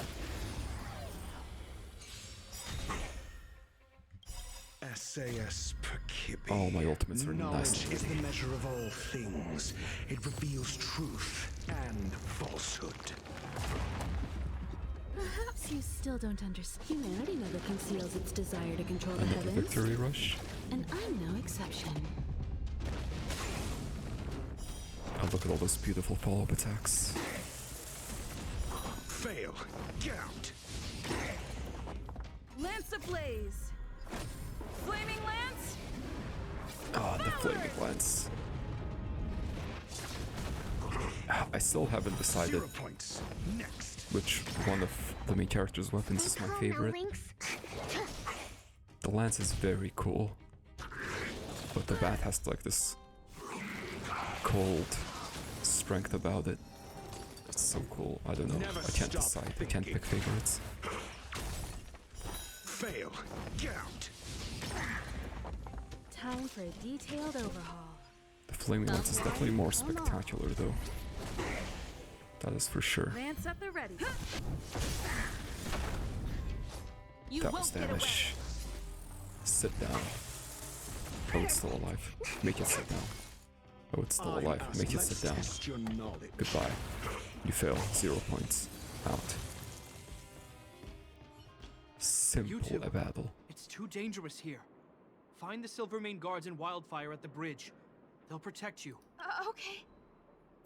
SAS Perkibi. Oh, my ultimates are Knowledge nice. is the measure of all things. It reveals truth and falsehood. Perhaps you still don't understand. Humanity never conceals its desire to control the Another heavens. victory rush. And I'm no exception. Oh, look at all those beautiful follow-up attacks. Fail. Gout. Lance ablaze! Flaming lance! Ah, the flaming lance. I still haven't decided 0 points. Next. which one of the main character's weapons is my favorite. The lance is very cool, but the bat has like this cold strength about it. It's so cool. I don't know. I can't decide. I can't pick favorites. Fail. Gout. Time for a detailed overhaul. The flaming lance is definitely more spectacular though. That is for sure. Lance at the ready. That was damage. Sit down. Oh, it's still alive. Make it sit down. Oh, it's still alive. Make it sit down. Goodbye. You fail. 0 points. Out. Simple a battle. It's too dangerous here. Find the Silvermane guards in Wildfire at the bridge. They'll protect you. Okay.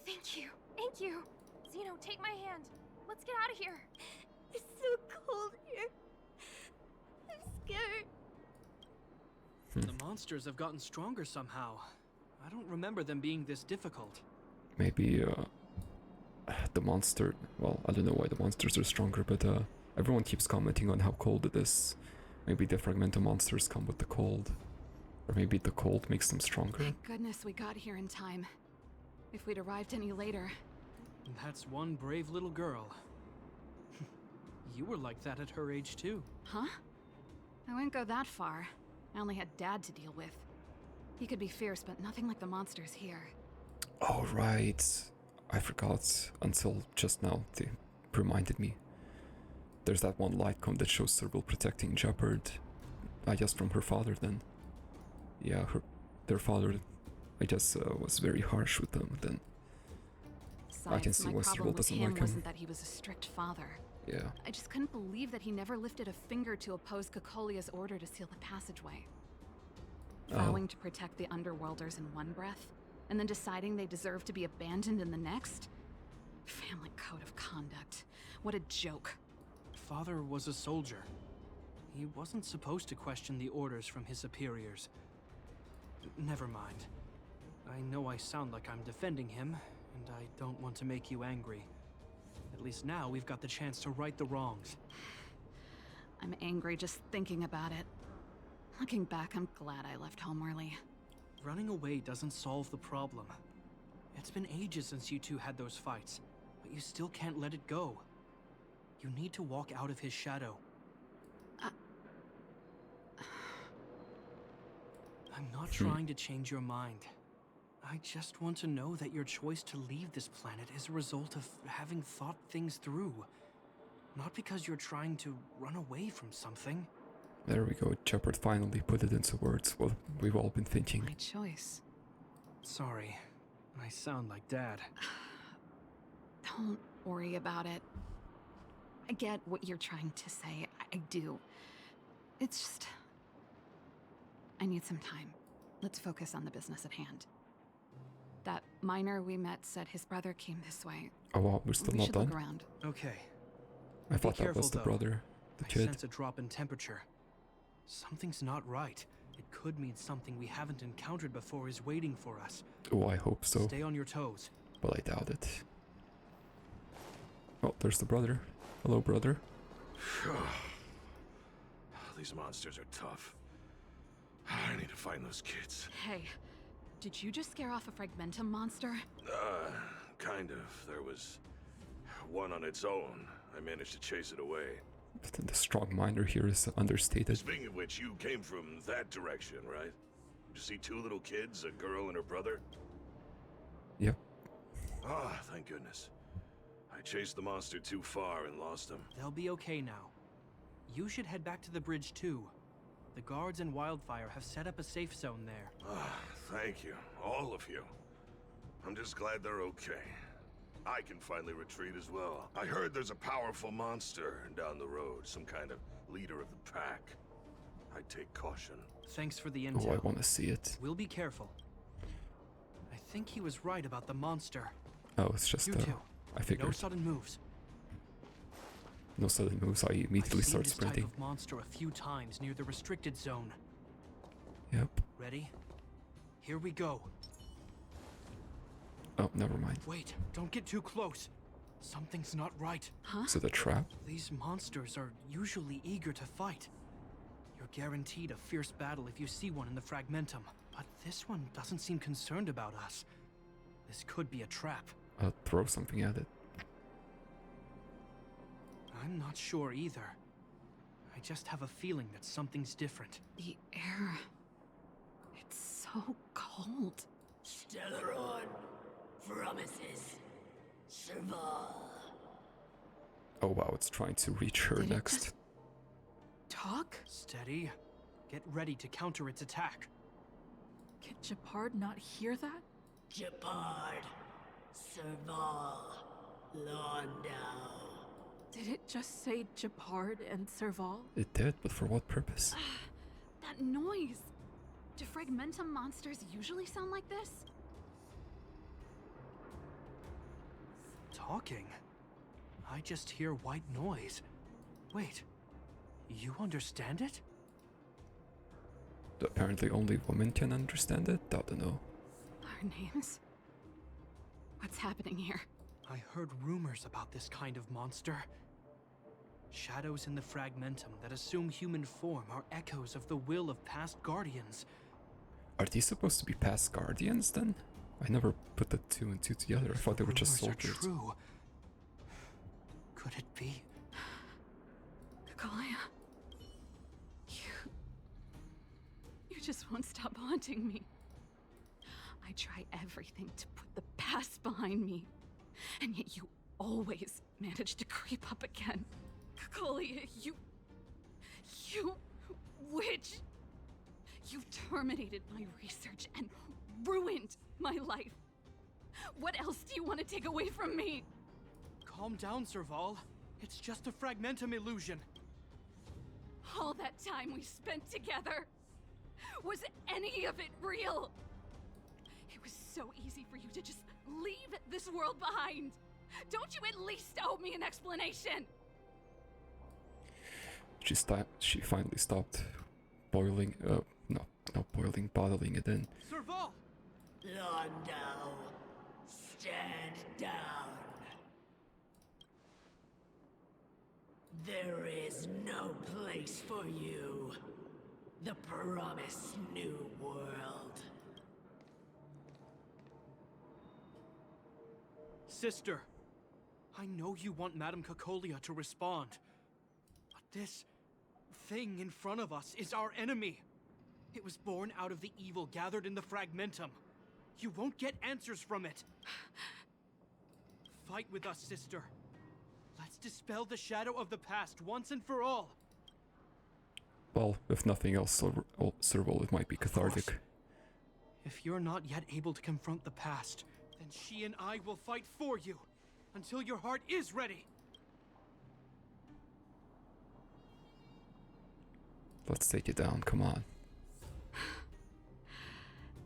Thank you. Thank you. Zeno, take my hand. Let's get out of here. It's so cold here. I'm scared. The monsters have gotten stronger somehow. I don't remember them being this difficult. Maybe the monster, well, I don't know why the monsters are stronger, but everyone keeps commenting on how cold it is. Maybe the fragmental monsters come with the cold. Or maybe the cold makes them stronger. Thank goodness we got here in time. If we'd arrived any later... That's one brave little girl. You were like that at her age too. Huh? I wouldn't go that far. I only had Dad to deal with. He could be fierce, but nothing like the monsters here. Oh, right. I forgot until just now. They reminded me. There's that one light cone that shows Serval protecting Gepard. I guess from her father then. Yeah, their father, I guess, was very harsh with them then. Besides, I can see my why problem Serval with doesn't him like him. wasn't that he was a strict father. Yeah. I just couldn't believe that he never lifted a finger to oppose Cocolia's order to seal the passageway. Vowing to protect the Underworlders in one breath, and then deciding they deserve to be abandoned in the next? Family code of conduct. What a joke. Father was a soldier. He wasn't supposed to question the orders from his superiors. Never mind. I know I sound like I'm defending him, and I don't want to make you angry. At least now we've got the chance to right the wrongs. I'm angry just thinking about it. Looking back, I'm glad I left home early. Running away doesn't solve the problem. It's been ages since you two had those fights, but you still can't let it go. You need to walk out of his shadow. I'm not trying to change your mind. I just want to know that your choice to leave this planet is a result of having thought things through. Not because you're trying to run away from something. There we go. Gepard finally put it into words. What we've all been thinking. My choice. Sorry. I sound like Dad. Don't worry about it. I get what you're trying to say. I do. It's just... I need some time. Let's focus on the business at hand. That miner we met said his brother came this way. Oh wow, we're still We not should look done? around. Okay. I thought that careful, was the though. brother. the I kid. sense a drop in temperature. Something's not right. It could mean something we haven't encountered before is waiting for us. Oh, I hope so, Stay on your toes. but I doubt it. Oh, there's the brother. Hello, brother. These monsters are tough. I need to find those kids. Hey, did you just scare off a Fragmentum monster? Kind of. There was one on its own. I managed to chase it away. But then the strong minder here is understated. Speaking of which, you came from that direction, right? Did you see two little kids, a girl and her brother? Yep. Ah, thank goodness. I chased the monster too far and lost him. They'll be okay now. You should head back to the bridge too. The guards and Wildfire have set up a safe zone there. Ah, thank you. All of you. I'm just glad they're okay. I can finally retreat as well. I heard there's a powerful monster down the road, some kind of leader of the pack. I'd take caution. Thanks for the intel. Oh, I want to see it. We'll be careful. I think he was right about the monster. Oh, it's just, You two. I figured. No sudden moves. No sudden moves, I immediately I've seen start this sprinting. type of monster a few times near the restricted zone. Yep. Ready? Here we go. Oh, never mind. Wait, don't get too close. Something's not right. Huh? Is it a trap? These monsters are usually eager to fight. You're guaranteed a fierce battle if you see one in the Fragmentum. But this one doesn't seem concerned about us. This could be a trap. I'll throw something at it. I'm not sure either. I just have a feeling that something's different. The air... It's so cold. Stellaron promises Serval. Oh wow, it's trying to reach her Did it next. just talk? Steady. Get ready to counter its attack. Can Gepard not hear that? Gepard, Serval, Londau. Did it just say Gepard and Serval? It did, but for what purpose? That noise! Do Fragmentum monsters usually sound like this? Talking? I just hear white noise. Wait, you understand it? Apparently only women can understand it? I don't know. Our names? What's happening here? I heard rumors about this kind of monster. Shadows in the Fragmentum that assume human form are echoes of the will of past guardians. Are these supposed to be past guardians then? I never put the two and two together. I thought they were just Rumors are soldiers. true. Could it be? Kakolia. You just won't stop haunting me. I try everything to put the past behind me, and yet you always manage to creep up again. Kakolia, you witch! You've terminated my research and ruined my life. What else do you want to take away from me? Calm down, Serval. It's just a Fragmentum illusion. All that time we spent together, was any of it real? It was so easy for you to just leave this world behind. Don't you at least owe me an explanation? She finally stopped boiling, not boiling, bottling it in. Serval! Londau, stand down. There is no place for you. The promised new world. Sister, I know you want Madame Kakolia to respond, but this thing in front of us is our enemy. It was born out of the evil gathered in the Fragmentum. You won't get answers from it. Fight with us, sister. Let's dispel the shadow of the past once and for all. Well, if nothing else, Serval, it might be cathartic. If you're not yet able to confront the past, then she and I will fight for you until your heart is ready. Let's take it down, come on.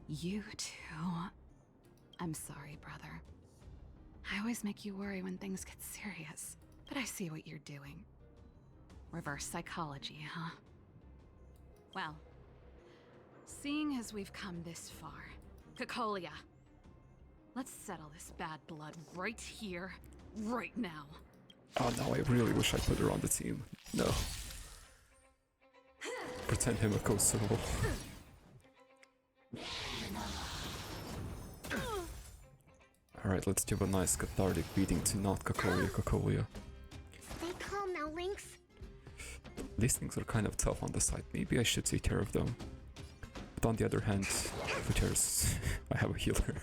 You too. I'm sorry, brother. I always make you worry when things get serious, but I see what you're doing. Reverse psychology, huh? Well, seeing as we've come this far, Cocolia, let's settle this bad blood right here, right now. Oh no, I really wish I put her on the team. No. Pretend Himiko's Serval. Alright, let's give a nice cathartic beating to not Cocolia. Stay calm now, Lynx. These things are kind of tough on the side. Maybe I should take care of them. But on the other hand, who cares? I have a healer.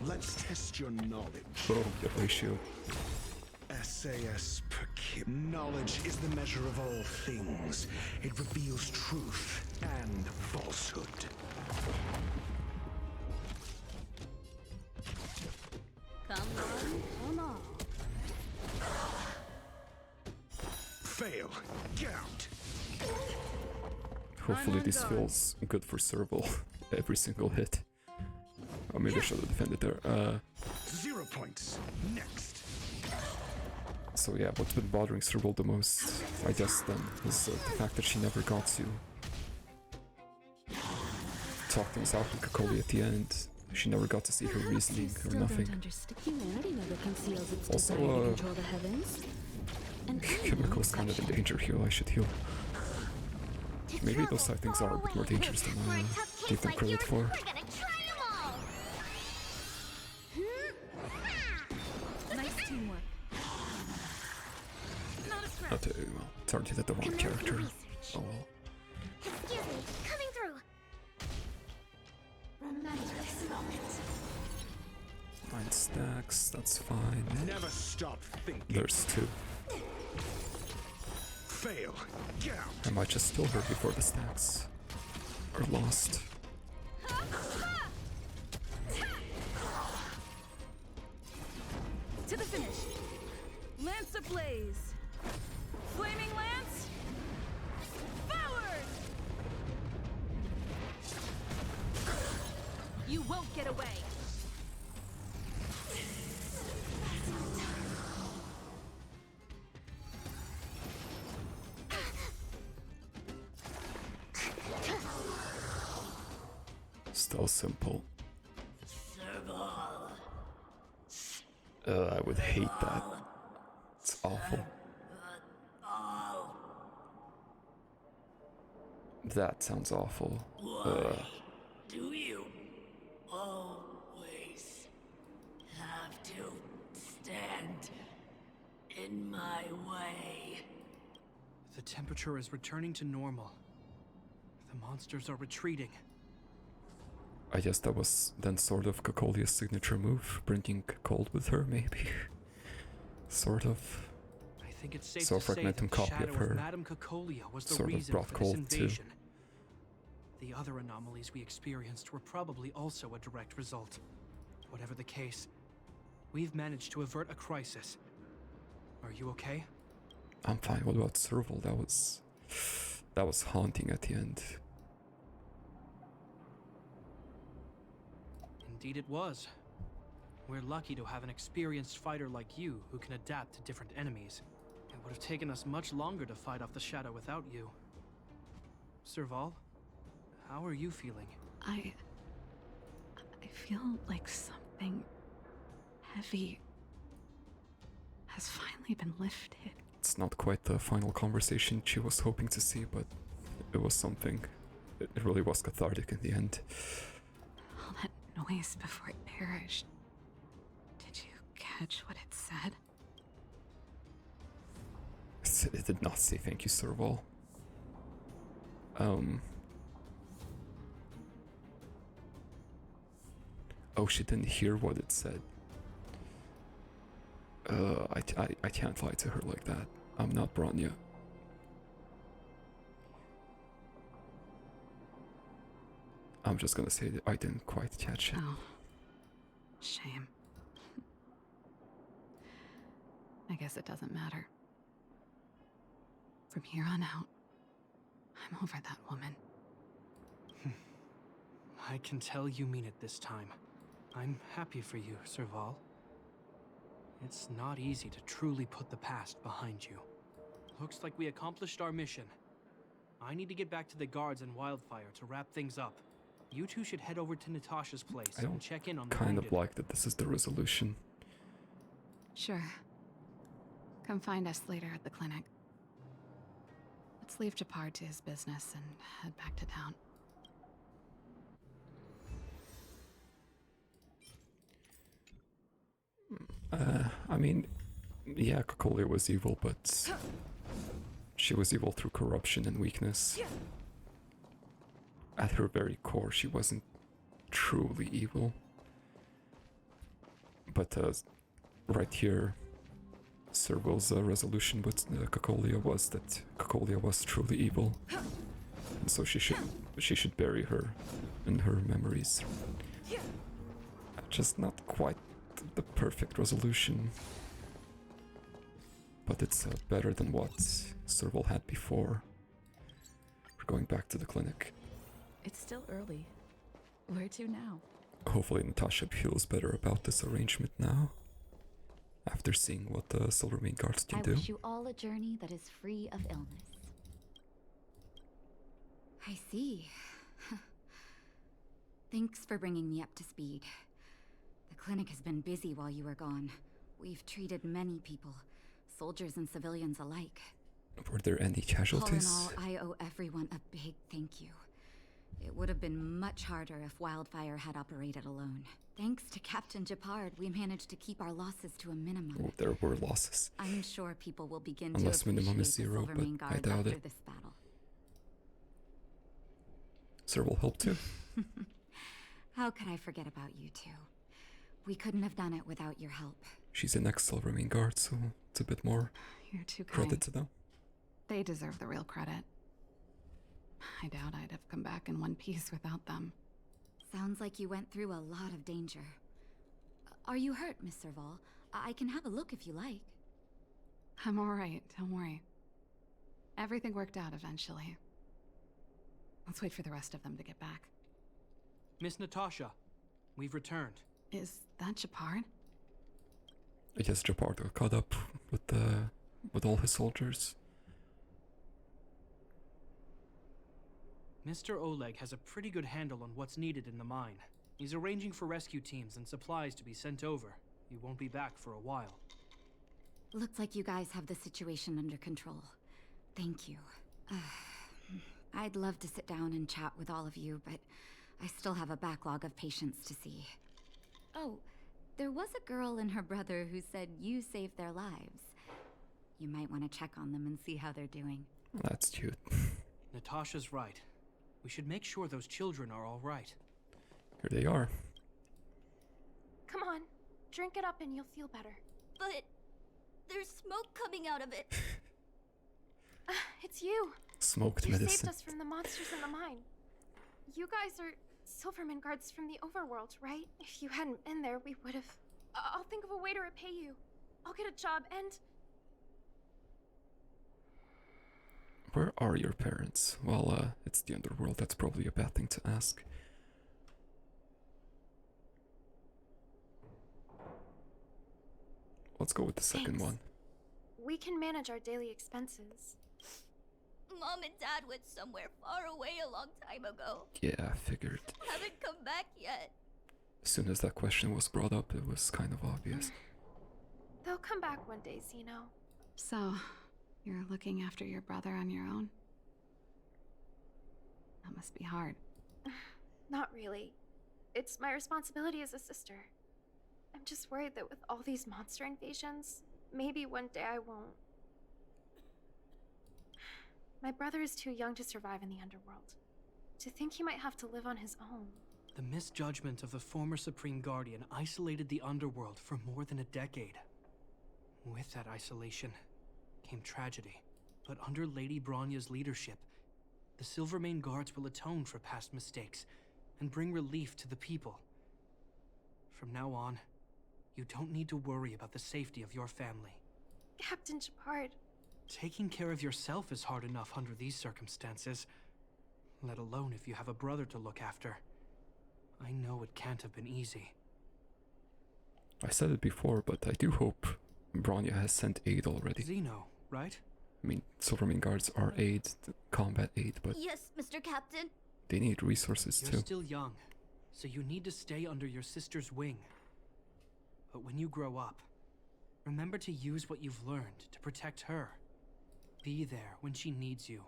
Let's test your knowledge. Oh, get my shield. SAS per kid. Knowledge is the measure of all things. It reveals truth and falsehood. Come on. Fail. Get out. Hopefully this feels good for Serval. Every single hit. Oh, maybe I should have defended there. 0 points. Next. So yeah, what's been bothering Serval the most, I guess then, is the fact that she never got to talk things out with Cocolia at the end. She never got to see her reasoning or nothing. Humanity never conceals its Also, desire to control the heavens. And Kimiko's kind of in danger here, I should heal. Maybe those side things are a bit more dangerous than I give them credit for. We're gonna try them all. Nice teamwork. Well, targeted at the wrong character. Oh well. Excuse me, coming through. Remember this moment. 9 stacks, that's fine. Never stop thinking. There's 2. Fail. Get out. I might just steal her before the stacks are lost. To the finish. Lance ablaze. Flaming lance. Forward! You won't get away. Still simple. Serval. I would hate that. It's awful. That sounds awful. Why do you always have to stand in my way? The temperature is returning to normal. The monsters are retreating. I guess that was then sort of Cocolia's signature move, bringing cold with her, maybe. Sort of. I think it's safe So to say that Fragmentum the copy shadow of her Madame Cocolia was the sort of reason brought for this cold too. invasion. The other anomalies we experienced were probably also a direct result. Whatever the case, we've managed to avert a crisis. Are you okay? I'm fine. What about Serval? That was haunting at the end. Indeed it was. We're lucky to have an experienced fighter like you who can adapt to different enemies. It would have taken us much longer to fight off the shadow without you. Serval, how are you feeling? I feel like something heavy has finally been lifted. It's not quite the final conversation she was hoping to see, but it was something. It really was cathartic in the end. All that noise before it perished. Did you catch what it said? It did not say thank you, Serval. Oh, she didn't hear what it said. I can't lie to her like that. I'm not Bronya. I'm just gonna say that I didn't quite catch it. Oh. Shame. I guess it doesn't matter. From here on out, I'm over that woman. I can tell you mean it this time. I'm happy for you, Serval. It's not easy to truly put the past behind you. Looks like we accomplished our mission. I need to get back to the guards and Wildfire to wrap things up. You two should head over to Natasha's place and check in on the kind of wounded. like that this is the resolution. Sure. Come find us later at the clinic. Let's leave Gepard to his business and head back to town. I mean, yeah, Cocolia was evil, but she was evil through corruption and weakness. At her very core, she wasn't truly evil. But right here, Serval's resolution with Cocolia was that Cocolia was truly evil, and so she should bury her in her memories. Just not quite the perfect resolution, but it's better than what Serval had before. We're going back to the clinic. It's still early. Where to now? Hopefully Natasha feels better about this arrangement now, after seeing what the Silvermane guards can do. I wish you all a journey that is free of illness. I see. Thanks for bringing me up to speed. The clinic has been busy while you were gone. We've treated many people, soldiers and civilians alike. Were there any casualties? All in all, I owe everyone a big thank you. It would have been much harder if Wildfire had operated alone. Thanks to Captain Gepard, we managed to keep our losses to a minimum. Oh, there were losses. I'm sure people will begin Unless to minimum is appreciate zero, the but Silvermane I guards doubt after it. this battle. Serval helped too. How could I forget about you two? We couldn't have done it without your help. She's an ex-Silvermane guard, so it's a bit more You're too kind. credit to them. They deserve the real credit. I doubt I'd have come back in one piece without them. Sounds like you went through a lot of danger. Are you hurt, Miss Serval? I can have a look if you like. I'm alright, don't worry. Everything worked out eventually. Let's wait for the rest of them to get back. Miss Natasha, we've returned. Is that Gepard? I guess Gepard got caught up with all his soldiers. Mr. Oleg has a pretty good handle on what's needed in the mine. He's arranging for rescue teams and supplies to be sent over. He won't be back for a while. Looks like you guys have the situation under control. Thank you. I'd love to sit down and chat with all of you, but I still have a backlog of patients to see. Oh, there was a girl and her brother who said you saved their lives. You might want to check on them and see how they're doing. That's cute. Natasha's right. We should make sure those children are all right. Here they are. Come on, drink it up and you'll feel better. But there's smoke coming out of it. It's you. Smoked You medicine. saved us from the monsters in the mine. You guys are Silverman guards from the overworld, right? If you hadn't been there, we would have... I'll think of a way to repay you. I'll get a job and... Where are your parents? Well, it's the underworld. That's probably a bad thing to ask. Let's go with the second Thanks. one. We can manage our daily expenses. Mom and Dad went somewhere far away a long time ago. Yeah, I figured. Haven't come back yet. As soon as that question was brought up, it was kind of obvious. They'll come back one day, Zeno. So, you're looking after your brother on your own? That must be hard. Not really. It's my responsibility as a sister. I'm just worried that with all these monster invasions, maybe one day I won't. My brother is too young to survive in the underworld. To think he might have to live on his own. The misjudgment of the former Supreme Guardian isolated the underworld for more than a decade. With that isolation came tragedy. But under Lady Bronya's leadership, the Silvermane guards will atone for past mistakes and bring relief to the people. From now on, you don't need to worry about the safety of your family. Captain Gepard. Taking care of yourself is hard enough under these circumstances, let alone if you have a brother to look after. I know it can't have been easy. I said it before, but I do hope Bronya has sent aid already. Zeno, right? I mean, Silvermane guards are aid, combat aid, but Yes, Mr. Captain. they need resources You're too. still young, so you need to stay under your sister's wing. But when you grow up, remember to use what you've learned to protect her. Be there when she needs you,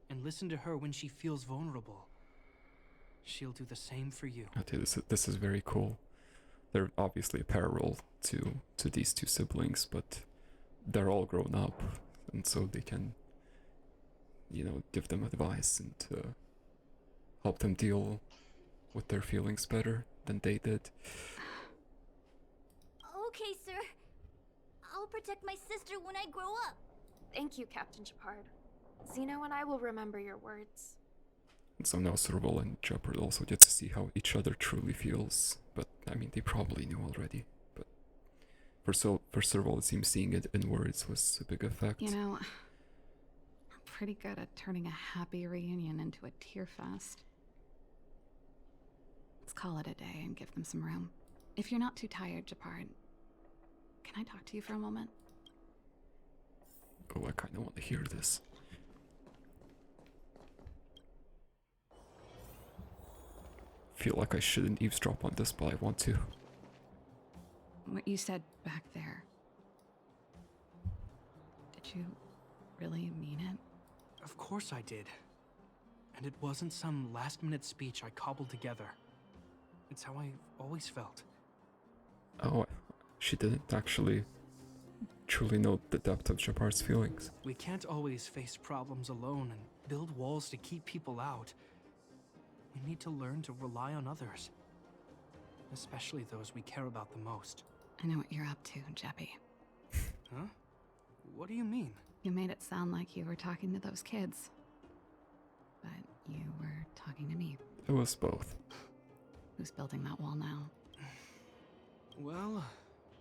and listen to her when she feels vulnerable. She'll do the same for you. Okay, this is very cool. They're obviously a parallel to these two siblings, but they're all grown up, and so they can, you know, give them advice and help them deal with their feelings better than they did. Okay, sir. I'll protect my sister when I grow up. Thank you, Captain Gepard. Zeno and I will remember your words. And so now Serval and Gepard also get to see how each other truly feels. But, I mean, they probably knew already. But for Serval, it seems seeing it in words was a big effect. You know, we're pretty good at turning a happy reunion into a tear fest. Let's call it a day and give them some room. If you're not too tired, Gepard, can I talk to you for a moment? Oh, I kind of want to hear this. Feel like I shouldn't eavesdrop on this, but I want to. What you said back there. Did you really mean it? Of course I did. And it wasn't some last-minute speech I cobbled together. It's how I always felt. Oh, she didn't actually truly know the depth of Gepard's feelings. We can't always face problems alone and build walls to keep people out. We need to learn to rely on others. Especially those we care about the most. I know what you're up to, Jeppy. Huh? What do you mean? You made it sound like you were talking to those kids. But you were talking to me. It was both. Who's building that wall now? Well,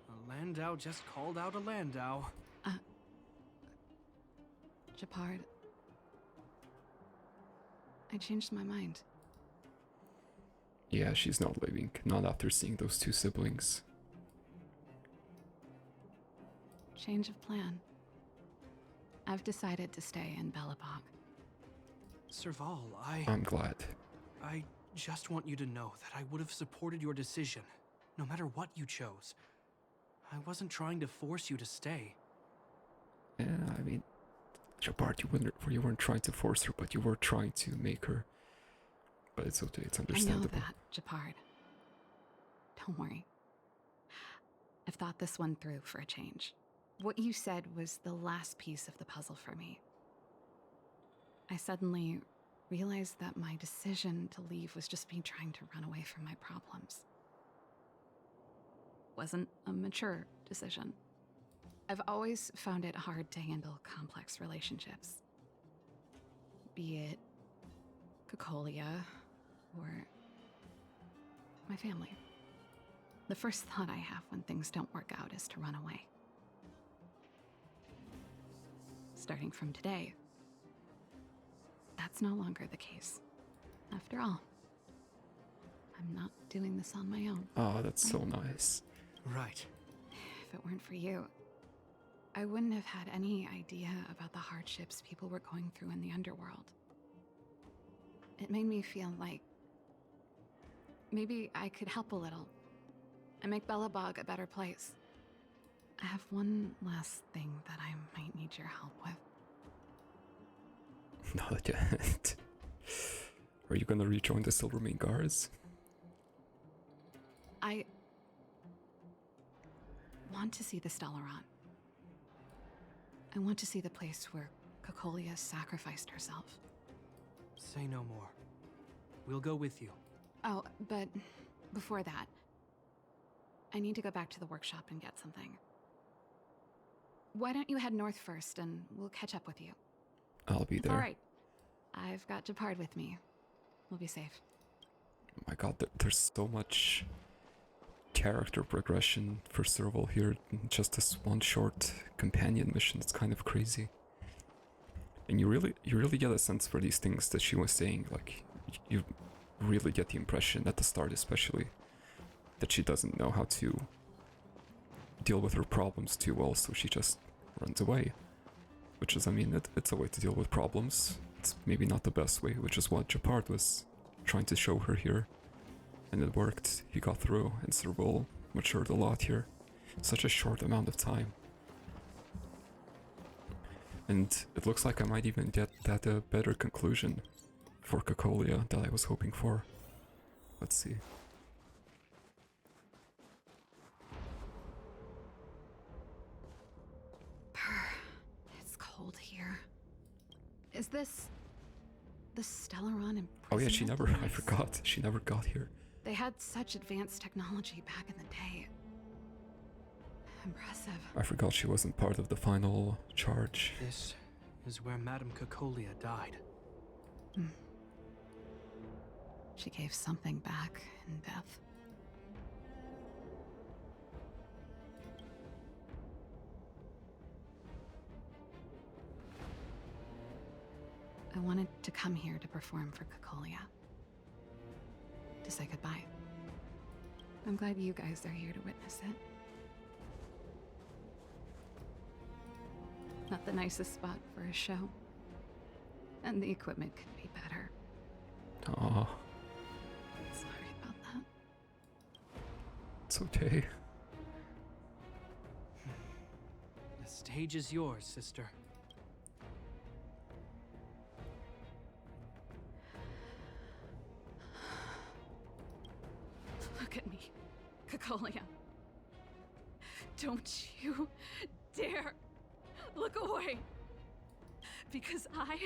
a Landau just called out a Landau. Gepard. I changed my mind. Yeah, she's not leaving. Not after seeing those two siblings. Change of plan. I've decided to stay in Belobog. Serval, I'm glad. I just want you to know that I would have supported your decision, no matter what you chose. I wasn't trying to force you to stay. Yeah, I mean, Gepard, you weren't trying to force her, but you were trying to make her. But it's okay, it's understandable. I know that, Gepard. Don't worry. I've thought this one through for a change. What you said was the last piece of the puzzle for me. I suddenly realized that my decision to leave was just me trying to run away from my problems. Wasn't a mature decision. I've always found it hard to handle complex relationships. Be it Cocolia or my family. The first thought I have when things don't work out is to run away. Starting from today, that's no longer the case. After all, I'm not doing this on my own. Oh, that's so nice. Right. If it weren't for you, I wouldn't have had any idea about the hardships people were going through in the underworld. It made me feel like maybe I could help a little and make Belobog a better place. I have one last thing that I might need your help with. Not yet. Are you gonna rejoin the Silvermane Guards? I want to see the Stellaron. I want to see the place where Cocolia sacrificed herself. Say no more. We'll go with you. Oh, but before that, I need to go back to the workshop and get something. Why don't you head north first and we'll catch up with you? I'll be there. All right. I've got Gepard with me. We'll be safe. Oh my god, there's so much character progression for Serval here in just this one short companion mission. It's kind of crazy. And you really get a sense for these things that she was saying. Like, you really get the impression at the start especially that she doesn't know how to deal with her problems too well, so she just runs away. which is, I mean, it's a way to deal with problems. It's maybe not the best way, which is what Gepard was trying to show her here. And it worked. He got through, and Serval matured a lot here. Such a short amount of time. And it looks like I might even get that a better conclusion for Cocolia that I was hoping for. Let's see. It's cold here. Is this the Stellaron imprisonment? Oh yeah, she never, I device? forgot, she never got here. They had such advanced technology back in the day. Impressive. I forgot she wasn't part of the final charge. This is where Madame Cocolia died. She gave something back in death. I wanted to come here to perform for Cocolia. To say goodbye. I'm glad you guys are here to witness it. Not the nicest spot for a show. And the equipment could be better. Aww. Sorry about that. It's okay. The stage is yours, sister. Look at me, Cocolia. Don't you dare look away. Because I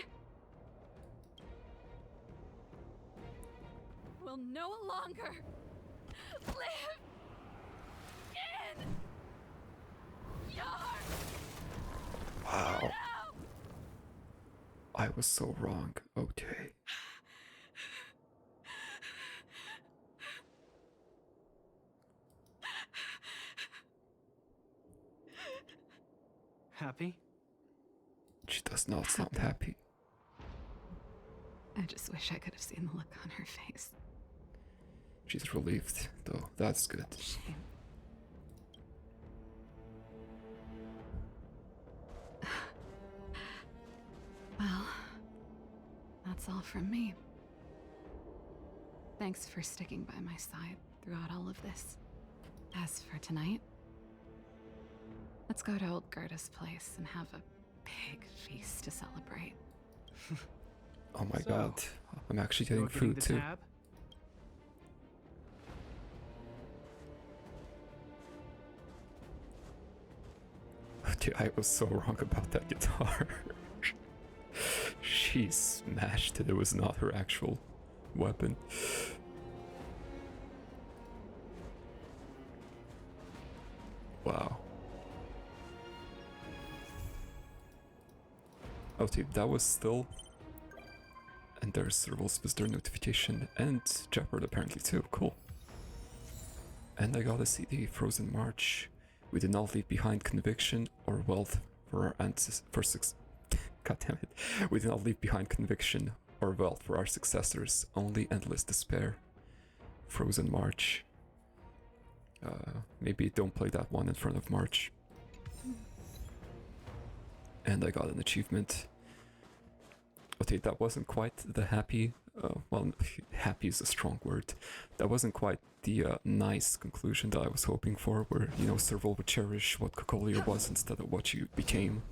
will no longer live in your Wow. shadow. I was so wrong. Okay. Happy? She does not sound happy. I just wish I could have seen the look on her face. She's relieved, though. That's good. Shame. Well, that's all from me. Thanks for sticking by my side throughout all of this. As for tonight, let's go to old Gerda's place and have a big feast to celebrate. Oh my So, god. I'm actually getting You're food the too. tab? Dude, I was so wrong about that guitar. She smashed it. It was not her actual weapon. Wow. Oh, dude, that was still. And there's Serval's visitor notification, and Gepard apparently too. Cool. And I got a CD, Frozen March. We did not leave behind conviction or wealth for our ancestors. God damn it. We did not leave behind conviction or wealth for our successors, only endless despair. Frozen March. Maybe don't play that one in front of March. And I got an achievement. Okay, that wasn't quite the happy, well, happy is a strong word. That wasn't quite the nice conclusion that I was hoping for, where, you know, Serval would cherish what Cocolia was instead of what she became.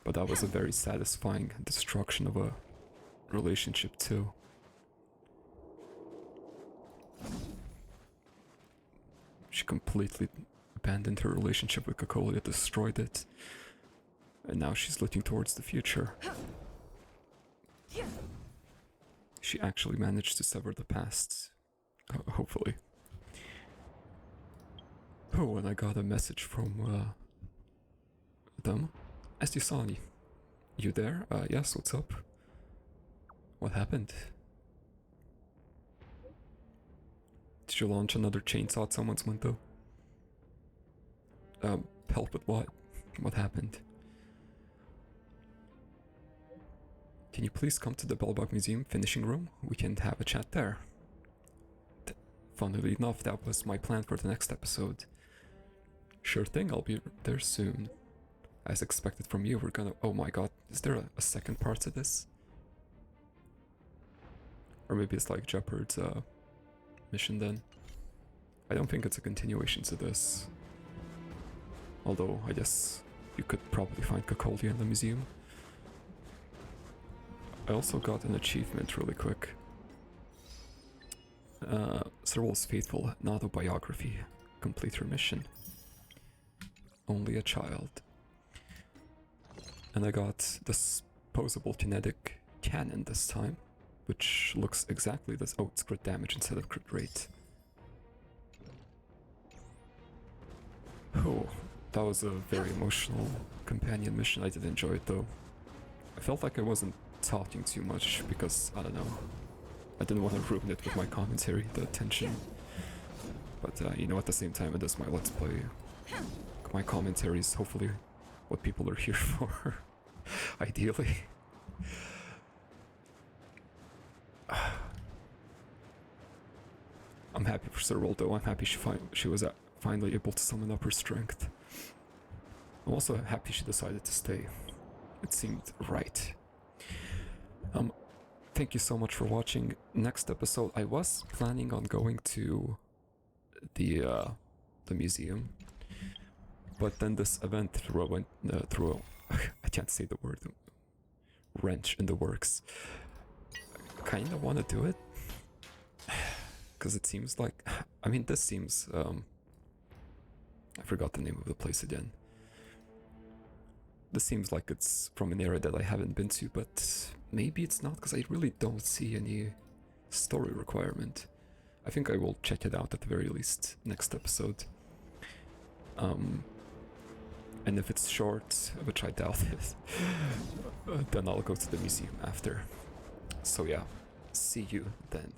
But that was a very satisfying destruction of a relationship too. She completely abandoned her relationship with Cocolia, destroyed it, and now she's looking towards the future. She actually managed to sever the past, hopefully. Oh, and I got a message from them. Estisani, you there? Yes, what's up? What happened? Did you launch another chainsaw at someone's window? Help with what? What happened? Can you please come to the Bellbug Museum finishing room? We can have a chat there. Funnily enough, that was my plan for the next episode. Sure thing, I'll be there soon. as expected from you, we're gonna... Oh my god, is there a second part to this? Or maybe it's like Gepard's mission then. I don't think it's a continuation to this. Although, I guess you could probably find Kokoli in the museum. I also got an achievement really quick. Serval's Faithful, an autobiography. Complete her mission. Only a child. And I got disposable kinetic cannon this time, which looks exactly this. Oh, it's crit damage instead of crit rate. Oh, that was a very emotional companion mission. I did enjoy it though. I felt like I wasn't talking too much because, I don't know, I didn't want to ruin it with my commentary, the tension. But, you know, at the same time, it is my Let's Play. My commentary is hopefully what people are here for, ideally. I'm happy for Serval though. I'm happy she was finally able to summon up her strength. I'm also happy she decided to stay. It seemed right. Thank you so much for watching. Next episode, I was planning on going to the museum, but then this event threw I can't say the word, wrench in the works. I kind of want to do it because it seems like, I mean, this seems I forgot the name of the place again. This seems like it's from an era that I haven't been to, but maybe it's not, because I really don't see any story requirement. I think I will check it out at the very least next episode. And if it's short, which I doubt it, then I'll go to the museum after. So yeah, see you then.